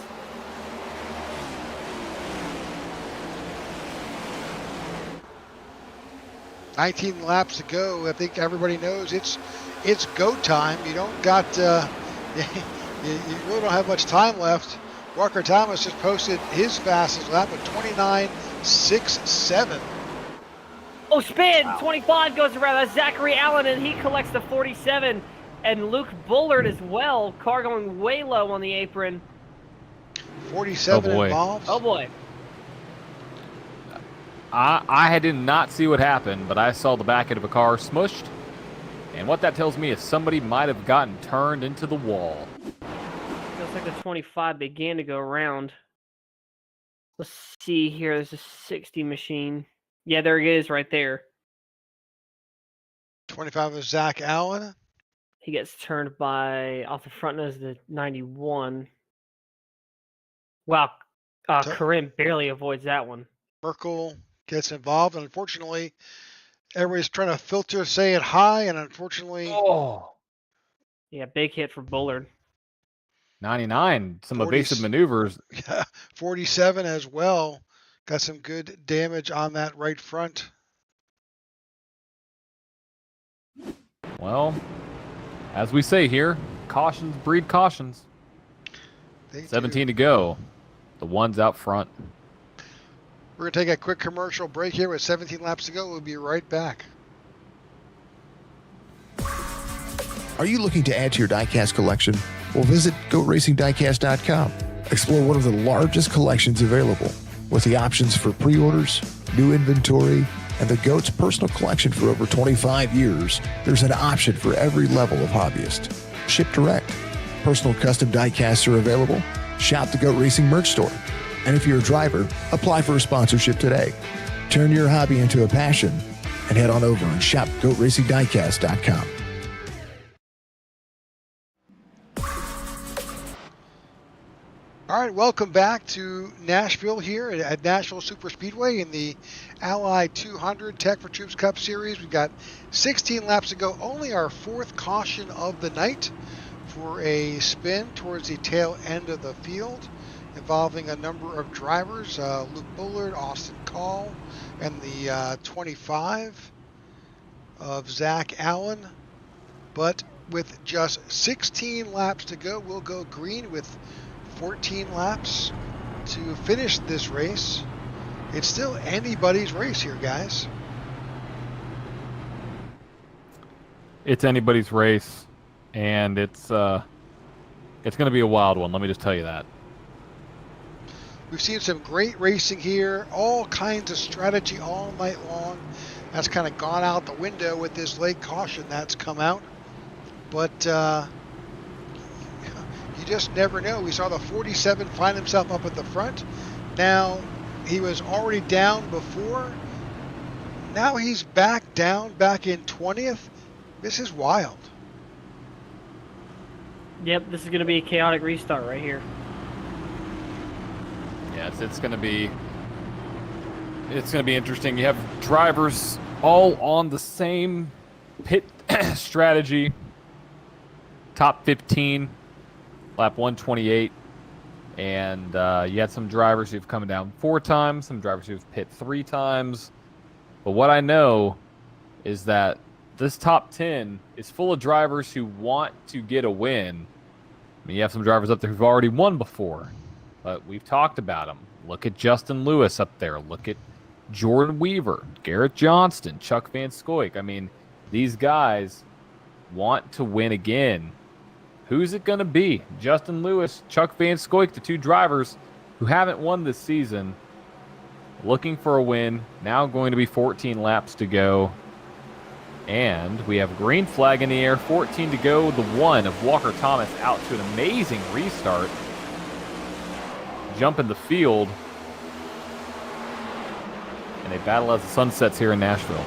$19 laps to go. I think everybody knows it's go time. You don't got you really don't have much time left. Walker Thomas just posted his fastest lap at 29.67. Oh, spin! Wow. 25 goes around. That's Zachary Allen, and he collects the 47. And Luke Bullard as well. Car going way low on the apron. 47 Oh, boy. involved. Oh, boy. I did not see what happened, but I saw the back end of a car smushed. And what that tells me is somebody might have gotten turned into the wall. Looks like the 25 began to go around. Let's see here. There's a 60 machine. Yeah, there it is right there. 25 is Zach Allen. He gets turned by off the front nose of the 91. Wow. Karim barely avoids that one. Merkel gets involved, and unfortunately, everybody's trying to filter, say it high, and unfortunately, Yeah, big hit for Bullard. 99, some evasive maneuvers. 47 as well. Got some good damage on that right front. Well, as we say here, cautions breed cautions. 17 to go. The one's out front. We're going to take a quick commercial break here with 17 laps to go. We'll be right back. Are you looking to add to your diecast collection? Well, visit GoatRacingDiecast.com. Explore one of the largest collections available with the options for pre-orders, new inventory, and the GOAT's personal collection for over 25 years. There's an option for every level of hobbyist. Ship direct. Personal custom diecasts are available. Shop the GOAT Racing merch store. And if you're a driver, apply for a sponsorship today. Turn your hobby into a passion and head on over and shop GoatRacingDiecast.com. All right, welcome back to Nashville here at Nashville Superspeedway in the Ally 200 Tech4Troops Cup Series. We've got 16 laps to go, only our fourth caution of the night for a spin towards the tail end of the field involving a number of drivers, Luke Bullard, Austin Call, and the 25 of Zach Allen. But with just 16 laps to go, we'll go green with 14 laps to finish this race. It's still anybody's race here, guys. It's anybody's race, and it's going to be a wild one. Let me just tell you that. We've seen some great racing here, all kinds of strategy all night long. That's kind of gone out the window with this late caution that's come out. But you just never know. We saw the 47 find himself up at the front. Now he was already down before. Now he's back down, back in 20th. This is wild. Yep, this is going to be a chaotic restart right here. Yeah, it's going to be interesting. You have drivers all on the same pit strategy. Top 15. Lap 128, and you had some drivers who've come down 4 times, some drivers who've pit 3 times. But what I know is that this top 10 is full of drivers who want to get a win. I mean, you have some drivers up there who've already won before, but we've talked about them. Look at Justin Lewis up there. Look at Jordan Weaver, Garrett Johnston, Chuck Van Scoik. I mean, these guys want to win again. Who's it going to be? Justin Lewis, Chuck Van Scoik, the 2 drivers who haven't won this season, looking for a win. Now going to be 14 laps to go. And we have a green flag in the air, 14 to go. The 1 of Walker Thomas out to an amazing restart. Jump in the field. And they battle as the sun sets here in Nashville.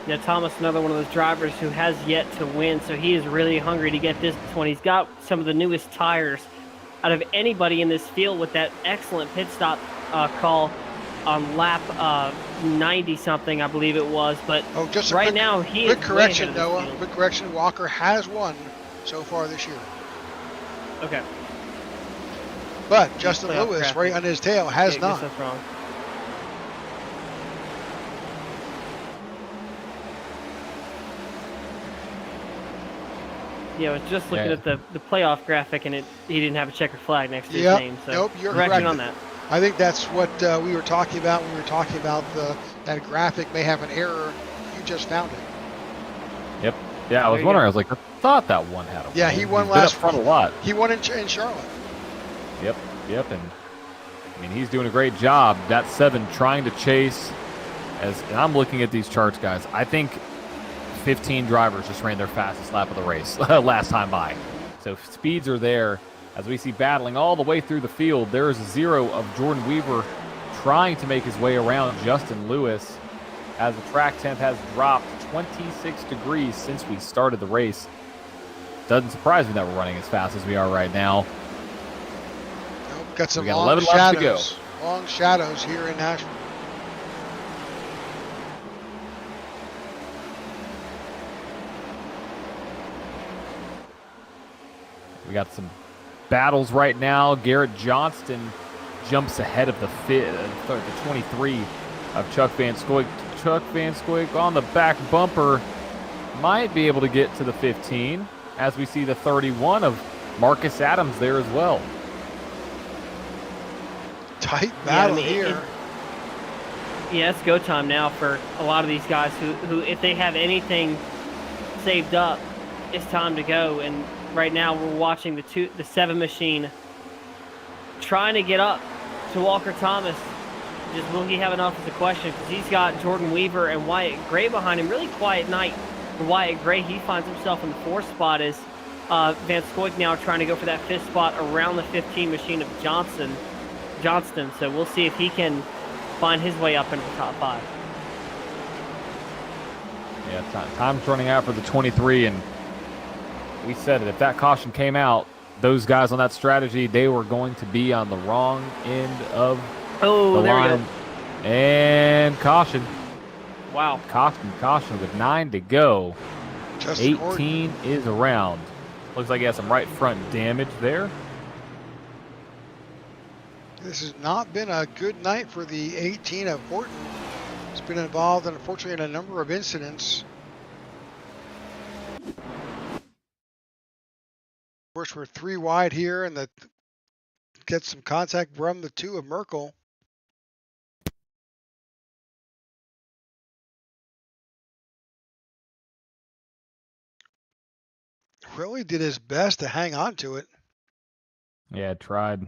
Yeah, Thomas, another one of those drivers who has yet to win, so he is really hungry to get this one. He's got some of the newest tires out of anybody in this field with that excellent pit stop call on lap 90-something, I believe it was. But just right now, he is quick correction, Noah. Quick correction, Walker has won so far this year. Okay. But Justin Lewis, right on his tail, has not. That's wrong. Yeah, I was just looking at the playoff graphic, and he didn't have a checkered flag next to his name. So nope, you're correction correct on that. I think that's what we were talking about when we were talking about that graphic may have an error. You just found it. Yep. Yeah, I was wondering. I was like, I thought that one had a win. Yeah, he won He's last been up front a lot. He won in Charlotte. Yep. And I mean, he's doing a great job. That 7 trying to chase. And I'm looking at these charts, guys. I think 15 drivers just ran their fastest lap of the race last time by. So speeds are there. As we see battling all the way through the field, there is a 0 of Jordan Weaver trying to make his way around Justin Lewis as the track temp has dropped 26 degrees since we started the race. Doesn't surprise me that we're running as fast as we are right now. Got some got long 11 laps to go. Long shadows here in Nashville. We got some battles right now. Garrett Johnston jumps ahead of the 23 of Chuck Van Scoik. Chuck Van Scoik on the back bumper might be able to get to the 15, as we see the 31 of Marcus Adams there as well. Tight battle here. Yeah, it's go time now for a lot of these guys who if they have anything saved up, it's time to go. And right now we're watching the 7 machine trying to get up to Walker Thomas. Just will he have enough is the question, because he's got Jordan Weaver and Wyatt Gray behind him. Really quiet night for Wyatt Gray. He finds himself in the 4th spot as Van Scoik now trying to go for that 5th spot around the 15 machine of Johnston. So we'll see if he can find his way up into the top 5. Yeah, time's running out for the 23, and we said it. If that caution came out, those guys on that strategy, they were going to be on the wrong end of the there line. we go. And caution. Wow. Caution with 9 to go. Justin 18 Horton. is around. Looks like he has some right front damage there. This has not been a good night for the 18 of Horton. It's been involved, unfortunately, in a number of incidents. Of course, we're 3 wide here, and get some contact from the 2 of Merkel. Really did his best to hang on to it. Yeah, tried.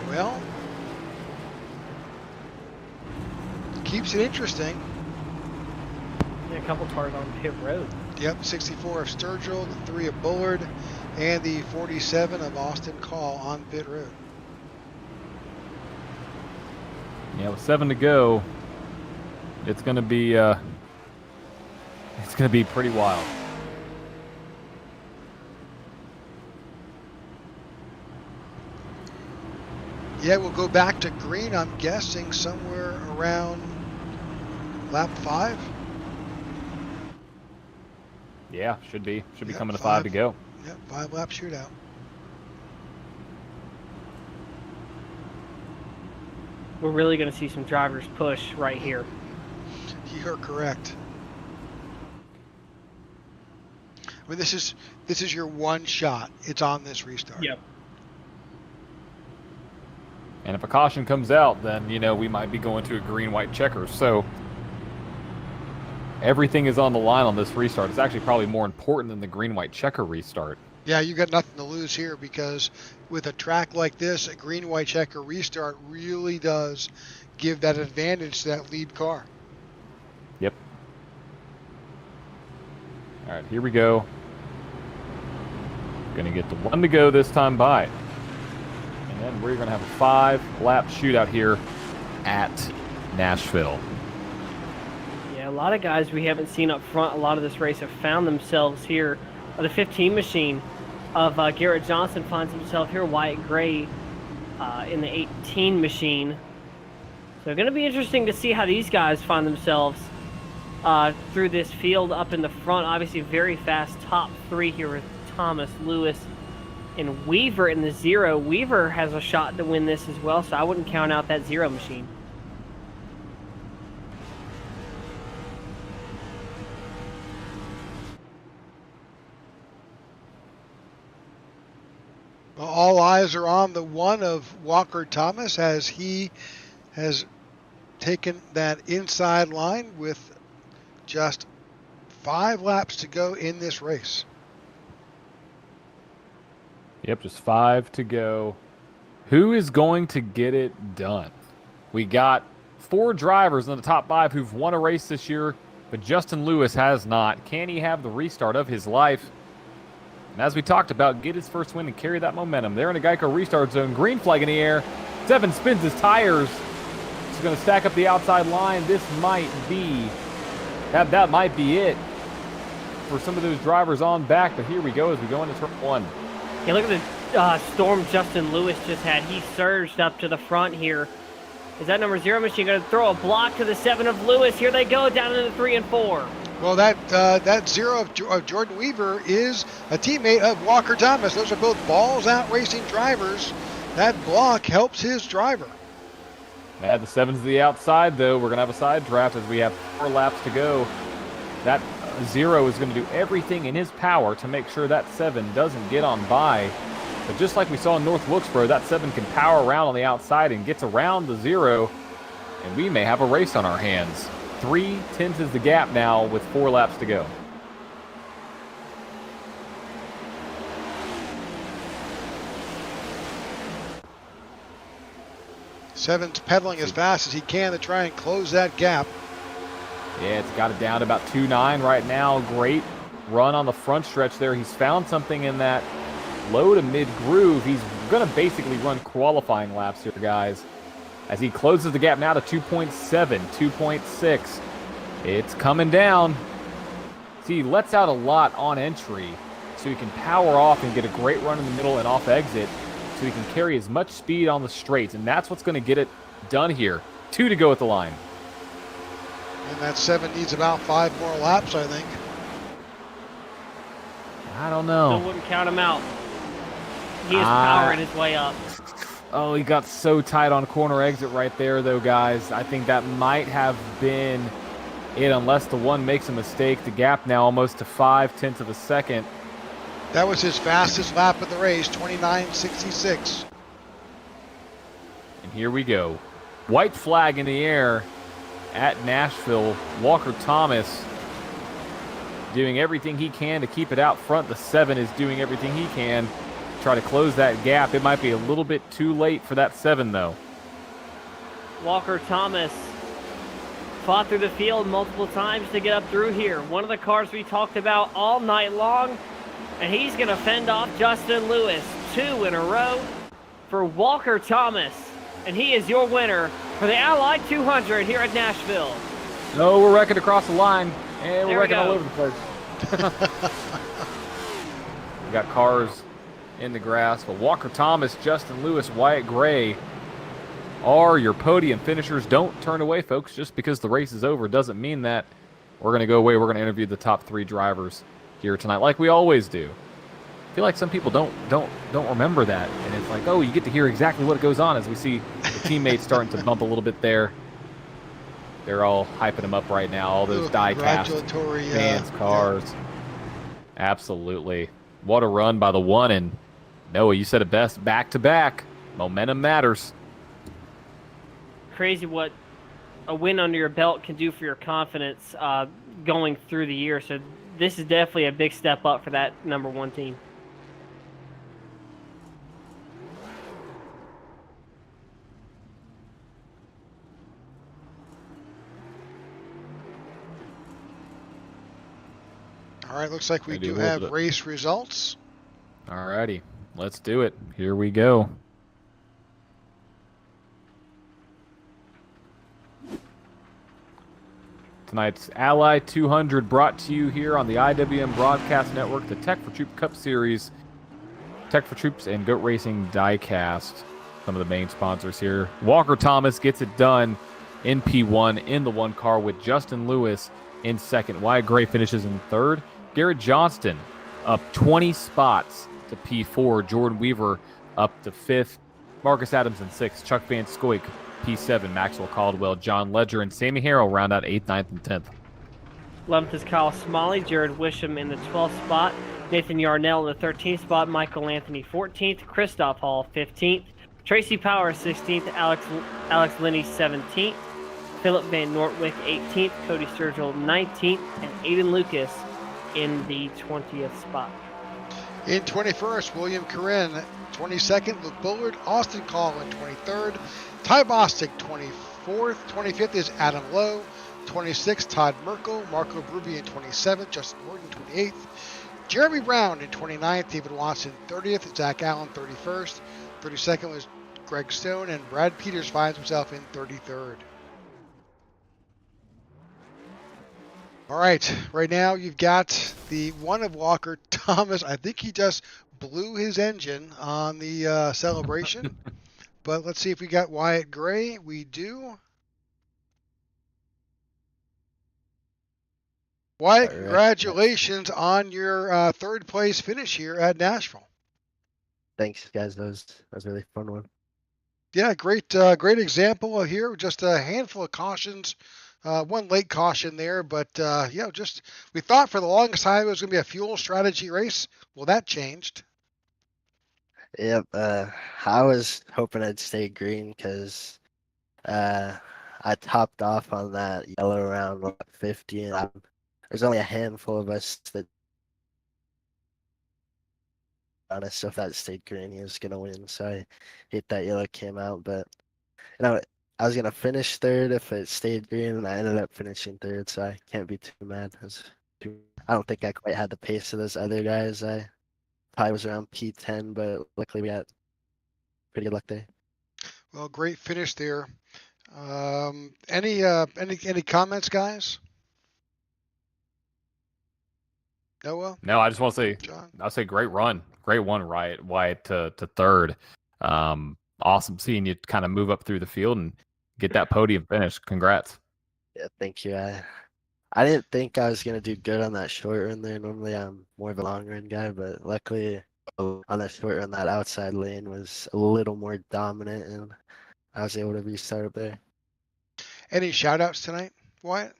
Well, keeps it interesting. Yeah, a couple cars on pit road. Yep, 64 of Sturgill, the 3 of Bullard, and the 47 of Austin Call on pit road. Yeah, with 7 to go, it's gonna be pretty wild. Yeah, we'll go back to green, I'm guessing somewhere around lap 5. Yeah, should be Yep, coming to 5 to go. Yep, 5 lap shootout. We're really going to see some drivers push right here. You're correct. I mean, this is your one shot. It's on this restart. Yep. And if a caution comes out, then, you know, we might be going to a green-white checker. So everything is on the line on this restart. It's actually probably more important than the green-white checker restart. Yeah, you got nothing to lose here, because with a track like this, a green-white checker restart really does give that advantage to that lead car. Yep. All right, here we go. Going to get the 1 to go this time by. And then we're going to have a 5-lap shootout here at Nashville. Yeah, a lot of guys we haven't seen up front a lot of this race have found themselves here. The 15 machine of Garrett Johnson finds himself here. Wyatt Gray in the 18 machine. So going to be interesting to see how these guys find themselves through this field up in the front. Obviously very fast top 3 here with Thomas, Lewis, and Weaver in the 0. Weaver has a shot to win this as well, so I wouldn't count out that 0 machine. Well, all eyes are on the 1 of Walker Thomas, as he has taken that inside line with just 5 laps to go in this race. Yep, just 5 to go. Who is going to get it done? We got 4 drivers in the top 5 who've won a race this year, but Justin Lewis has not. Can he have the restart of his life? And as we talked about, get his first win and carry that momentum. They're in a Geico restart zone. Green flag in the air. Seven spins his tires. He's going to stack up the outside line. This might be, that might be it for some of those drivers on back. But here we go as we go into turn 1. Yeah, look at the storm Justin Lewis just had. He surged up to the front here. Is that number 0 machine going to throw a block to the 7 of Lewis? Here they go down into 3 and 4. Well, that 0 of Jordan Weaver is a teammate of Walker Thomas. Those are both balls out racing drivers. That block helps his driver. Add the 7s to the outside, though. We're going to have a side draft as we have 4 laps to go. That 0 is going to do everything in his power to make sure that 7 doesn't get on by. But just like we saw in North Wilkesboro, that 7 can power around on the outside and gets around the 0, and we may have a race on our hands. 3/10 is the gap now with 4 laps to go. Seven's pedaling as fast as he can to try and close that gap. Yeah, it's got it down to about 2.9 right now. Great run on the front stretch there. He's found something in that low to mid groove. He's going to basically run qualifying laps here, guys, as he closes the gap now to 2.7, 2.6. It's coming down. See, he lets out a lot on entry so he can power off and get a great run in the middle and off exit so he can carry as much speed on the straights, and that's what's going to get it done here. 2 to go at the line. And that 7 needs about 5 more laps, I think. I don't know. Still wouldn't count him out. He is powering his way up. Oh, he got so tight on corner exit right there, though, guys. I think that might have been it, unless the 1 makes a mistake. The gap now almost to 5/10 of a second. That was his fastest lap of the race, 29.66. And here we go. White flag in the air at Nashville. Walker Thomas doing everything he can to keep it out front. The 7 is doing everything he can to try to close that gap. It might be a little bit too late for that 7, though. Walker Thomas fought through the field multiple times to get up through here. One of the cars we talked about all night long, and he's going to fend off Justin Lewis. 2 in a row for Walker Thomas, and he is your winner for the Ally 200 here at Nashville. No, we're wrecking across the line, and we're There we wrecking all go. over the place. We got cars in the grass, but Walker Thomas, Justin Lewis, Wyatt Gray are your podium finishers. Don't turn away, folks. Just because the race is over doesn't mean that we're going to go away. We're going to interview the top 3 drivers here tonight, like we always do. I feel like some people don't remember that, and it's like, oh, you get to hear exactly what goes on as we see the teammates starting to bump a little bit there. They're all hyping them up right now. All those die-cast Congratulatory fans, cars. Absolutely. What a run by the 1, and Noah, you said it best, back-to-back. Momentum matters. Crazy what a win under your belt can do for your confidence going through the year. So this is definitely a big step up for that number 1 team. All right, looks like we do have race results. All righty, let's do it. Here we go. Tonight's Ally 200 brought to you here on the IWM Broadcast Network, the Tech4Troops Cup Series, Tech4Troops and Goat Racing Diecast, some of the main sponsors here. Walker Thomas gets it done in P1 in the 1 car with Justin Lewis in 2nd. Wyatt Gray finishes in 3rd. Garrett Johnston up 20 spots to P4. Jordan Weaver up to 5th. Marcus Adams in 6th. Chuck Van Scoik P7. Maxwell Caldwell, John Ledger, and Sammy Harrell round out 8th, 9th, and 10th. 11th is Kyle Smalley. Jared Wisham in the 12th spot. Nathan Yarnell in the 13th spot. Michael Anthony 14th. Christoph Hall 15th. Tracy Power 16th. Alex Linney 17th. Philip Van Nortwick 18th. Cody Sturgill 19th. And Aiden Lucas in the 20th spot. In 21st, William Corinne, 22nd, Luke Bullard, Austin Collin, 23rd, Ty Bostic, 24th, 25th is Adam Lowe, 26th, Todd Merkel, Marco Bruby in 27th, Justin Morton, 28th, Jeremy Brown in 29th, David Watson, 30th, Zach Allen, 31st, 32nd was Greg Stone, and Brad Peters finds himself in 33rd. All right, right now you've got the 1 of Walker Thomas. I think he just blew his engine on the celebration. But let's see if we got Wyatt Gray. We do. Wyatt, congratulations on your 3rd place finish here at Nashville. thanks guys. That was a really fun one. Yeah, great example here. Just a handful of cautions, one late caution there, but just we thought for the longest time it was going to be a fuel strategy race. Well, that changed. Yep. I was hoping I'd stay green because I topped off on that yellow around 50, and there's only a handful of us that honest. So if that stayed green, he was gonna win. So I hate that yellow came out, but you know I was gonna finish third if it stayed green, and I ended up finishing third. So I can't be too mad. I don't think I quite had the pace of those other guys. I probably was around P10, but luckily we got pretty good luck there. Well, great finish there. Any comments, guys? Noah? No, I just want to say, John? I'll say great run. Great one, Wyatt to third. Awesome seeing you kind of move up through the field and get that podium finish. Congrats. Yeah, thank you. I didn't think I was gonna do good on that short run there. Normally I'm more of a long run guy, but luckily on that short run, that outside lane was a little more dominant, and I was able to restart up there. Any shout outs tonight, Wyatt?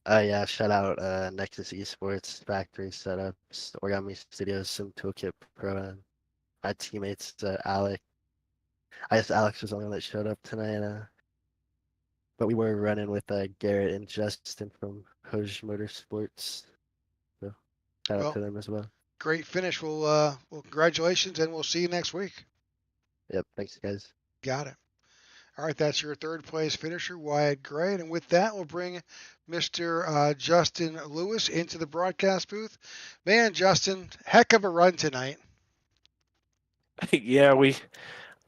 Yeah, shout out Nexus Esports, Factory Setups, Origami Studios, Sim Toolkit Pro, and my teammates, Alex. I guess Alex was the only one that showed up tonight, but we were running with Garrett and Justin from Hoj Motorsports. So shout out to them as well. Great finish. Well, congratulations, and we'll see you next week. Yep, thanks guys. Got it. All right, that's your third place finisher, Wyatt Gray. And with that, we'll bring Mr. Justin Lewis into the broadcast booth. Man, Justin, heck of a run tonight. Yeah,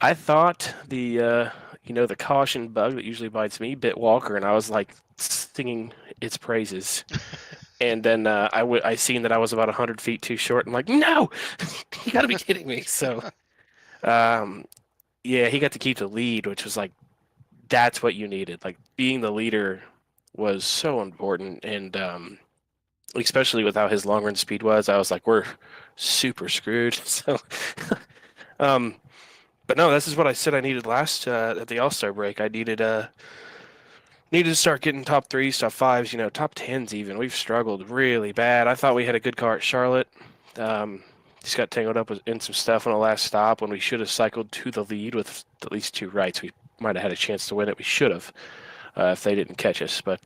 I thought the caution bug that usually bites me bit Walker, and I was like singing its praises. And then I seen that I was about 100 feet too short. I'm like, no, you got to be kidding me. So, yeah, he got to keep the lead, which was like, that's what you needed. Like being the leader was so important, and especially with how his long run speed was, I was like, we're super screwed. So, but no, this is what I said I needed last at the All-Star break. I needed to start getting top threes, top fives, top tens even. We've struggled really bad. I thought we had a good car at Charlotte. Just got tangled up in some stuff on the last stop when we should have cycled to the lead with at least two rights. We might have had a chance to win it. We should have if they didn't catch us. But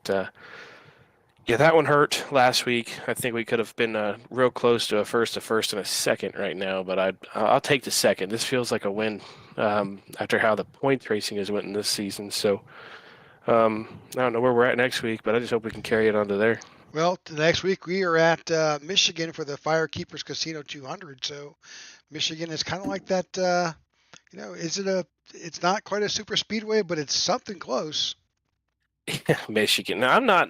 yeah, that one hurt last week. I think we could have been real close to a first, and a second right now. But I'll take the second. This feels like a win after how the points racing has went in this season. So I don't know where we're at next week, but I just hope we can carry it on to there. Well, next week we are at Michigan for the Firekeepers Casino 200. So Michigan is kind of like that. It's not quite a super speedway, but it's something close. Michigan. No, I'm not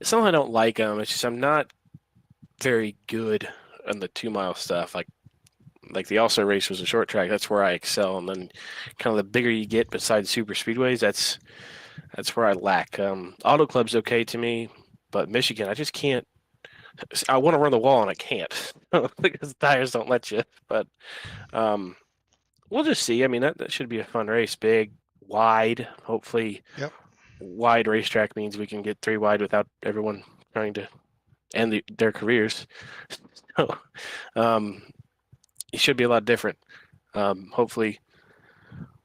it's not I don't like them. It's just I'm not very good on the 2 mile stuff. Like the All-Star race was a short track. That's where I excel. And then kind of the bigger you get besides super speedways, that's where I lack. Auto Club's okay to me, but Michigan, I just can't. I want to run the wall and I can't because the tires don't let you. But we'll just see. I mean, that should be a fun race. Big, wide, hopefully. Yep. Wide racetrack means we can get 3 wide without everyone trying to end their careers. So it should be a lot different. Hopefully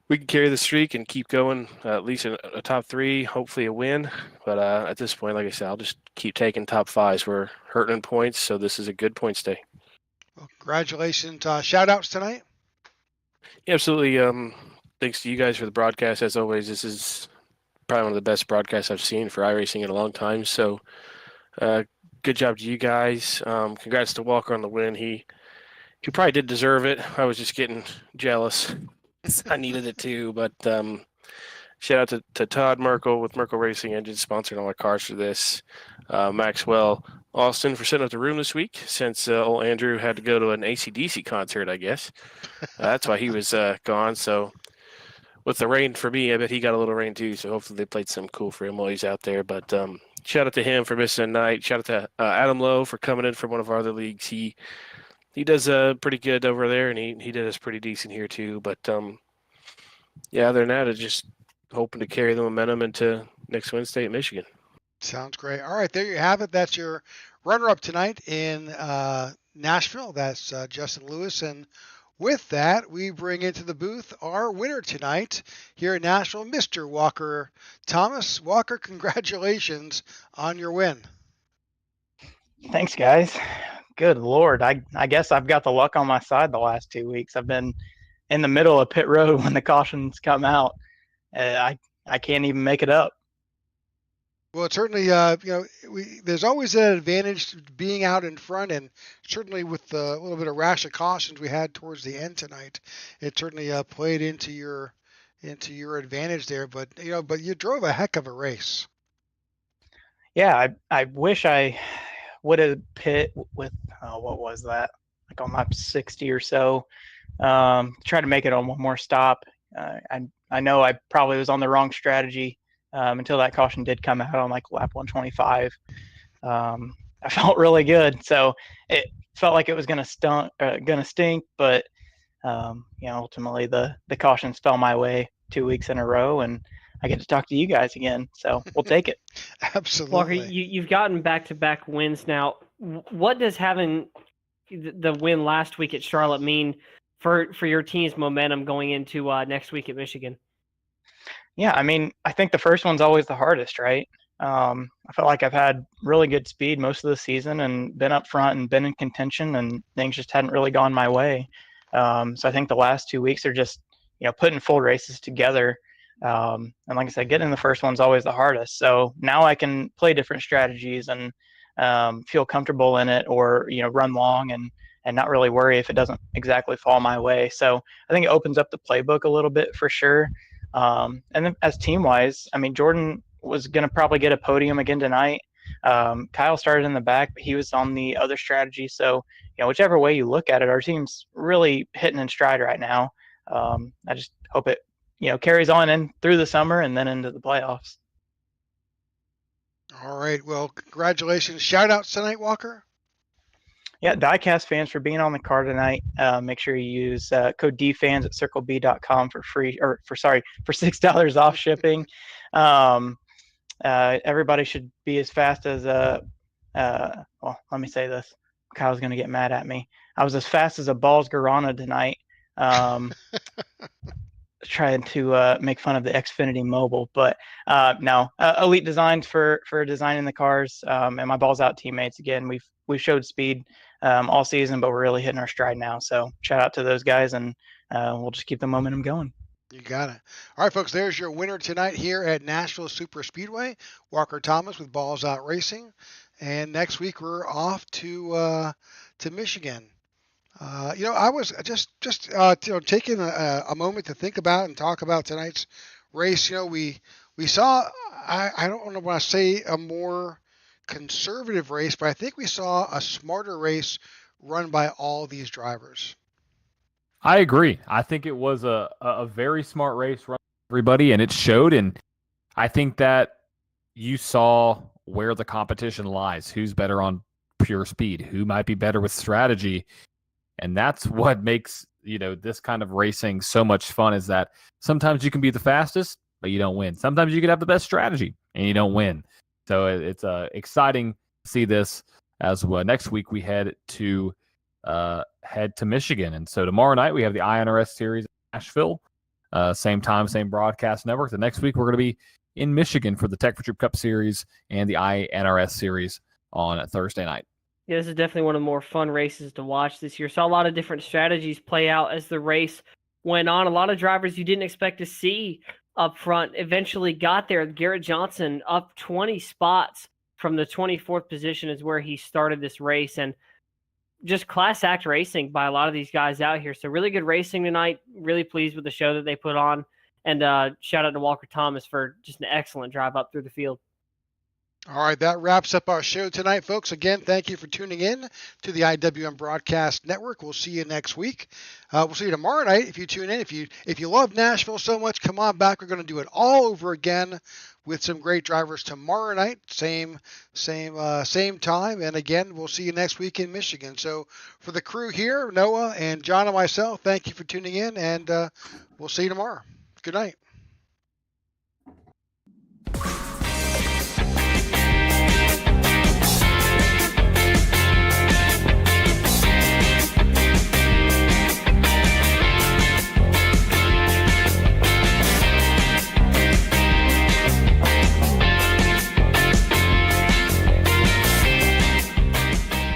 we can carry the streak and keep going, at least a top 3, hopefully a win. But at this point, like I said, I'll just keep taking top 5s. We're hurting in points, so this is a good points day. Well, congratulations. Shout outs tonight? Yeah, absolutely. Thanks to you guys for the broadcast. As always, this is probably one of the best broadcasts I've seen for iRacing in a long time. So good job to you guys. Congrats to Walker on the win. He probably did deserve it. I was just getting jealous. I needed it too. But shout out to Todd Merkel with Merkel Racing Engine, sponsoring all my cars for this. Maxwell Austin for setting up the room this week since old Andrew had to go to an AC/DC concert, I guess. That's why he was gone. So with the rain for me, I bet he got a little rain too. So hopefully they played something cool for him while he's out there. But shout out to him for missing a night. Shout out to Adam Lowe for coming in from one of our other leagues. He he does pretty good over there, and he did us pretty decent here too. But yeah, other than that, it's just hoping to carry the momentum into next Wednesday at Michigan. Sounds great. All right, there you have it. That's your runner-up tonight in Nashville. That's Justin Lewis. And with that, we bring into the booth our winner tonight here in Nashville, Mr. Walker Thomas. Walker, congratulations on your win. Thanks, guys. Good Lord. I guess I've got the luck on my side the last 2 weeks. I've been in the middle of pit road when the cautions come out. I can't even make it up. Well, it's certainly, there's always an advantage to being out in front, and certainly with the little bit of rash of cautions we had towards the end tonight, it certainly played into your advantage there. But you drove a heck of a race. Yeah, I wish I would have pit with what was that? Like on lap 60 or so. Try to make it on one more stop. I know I probably was on the wrong strategy. Until that caution did come out on like lap 125. I felt really good. So it felt like it was going to stink, but ultimately the cautions fell my way 2 weeks in a row, and I get to talk to you guys again. So we'll take it. Absolutely. Walker, you've gotten back-to-back wins now. What does having the win last week at Charlotte mean for your team's momentum going into next week at Michigan? Yeah, I mean, I think the first one's always the hardest, right? I felt like I've had really good speed most of the season and been up front and been in contention, and things just hadn't really gone my way. So I think the last 2 weeks are just, putting full races together. And like I said, getting the first one's always the hardest. So now I can play different strategies and feel comfortable in it, or, run long and not really worry if it doesn't exactly fall my way. So I think it opens up the playbook a little bit for sure. And then as team-wise, I mean, Jordan was going to probably get a podium again tonight. Kyle started in the back, but he was on the other strategy. So, whichever way you look at it, our team's really hitting in stride right now. I just hope it, carries on in through the summer and then into the playoffs. All right. Well, congratulations. Shout-outs tonight, Walker. Yeah, Diecast fans for being on the car tonight. Make sure you use code DFans at circleb.com for $6 off shipping. Everybody should be as fast as well, let me say this. Kyle's going to get mad at me. I was as fast as a Balls Garana tonight. Trying to make fun of the Xfinity Mobile, but no, Elite Designs for designing the cars, and my Balls Out teammates. Again, we've showed speed all season, but we're really hitting our stride now. So shout out to those guys, and we'll just keep the momentum going. You got it. All right, folks, there's your winner tonight here at Nashville Superspeedway, Walker Thomas with Balls Out Racing. And next week we're off to Michigan. I was just taking a moment to think about and talk about tonight's race. We saw, I don't want to say a more conservative race, but I think we saw a smarter race run by all these drivers. I agree. I think it was a very smart race run by everybody, and it showed. And I think that you saw where the competition lies. Who's better on pure speed? Who might be better with strategy? And that's what makes, this kind of racing so much fun, is that sometimes you can be the fastest, but you don't win. Sometimes you can have the best strategy and you don't win. So it's exciting to see this as well. Next week we head to Michigan. And so tomorrow night we have the INRS series in Nashville. Same time, same broadcast network. The next week we're going to be in Michigan for the Tech4Troops Cup Series and the INRS series on Thursday night. Yeah, this is definitely one of the more fun races to watch this year. Saw a lot of different strategies play out as the race went on. A lot of drivers you didn't expect to see up front eventually got there. Garrett Johnson up 20 spots from the 24th position is where he started this race. And just class act racing by a lot of these guys out here. So really good racing tonight. Really pleased with the show that they put on. And shout out to Walker Thomas for just an excellent drive up through the field. All right, that wraps up our show tonight, folks. Again, thank you for tuning in to the IWM Broadcast Network. We'll see you next week. We'll see you tomorrow night if you tune in. If you love Nashville so much, come on back. We're going to do it all over again with some great drivers tomorrow night, same time. And again, we'll see you next week in Michigan. So for the crew here, Noah and John and myself, thank you for tuning in, and we'll see you tomorrow. Good night.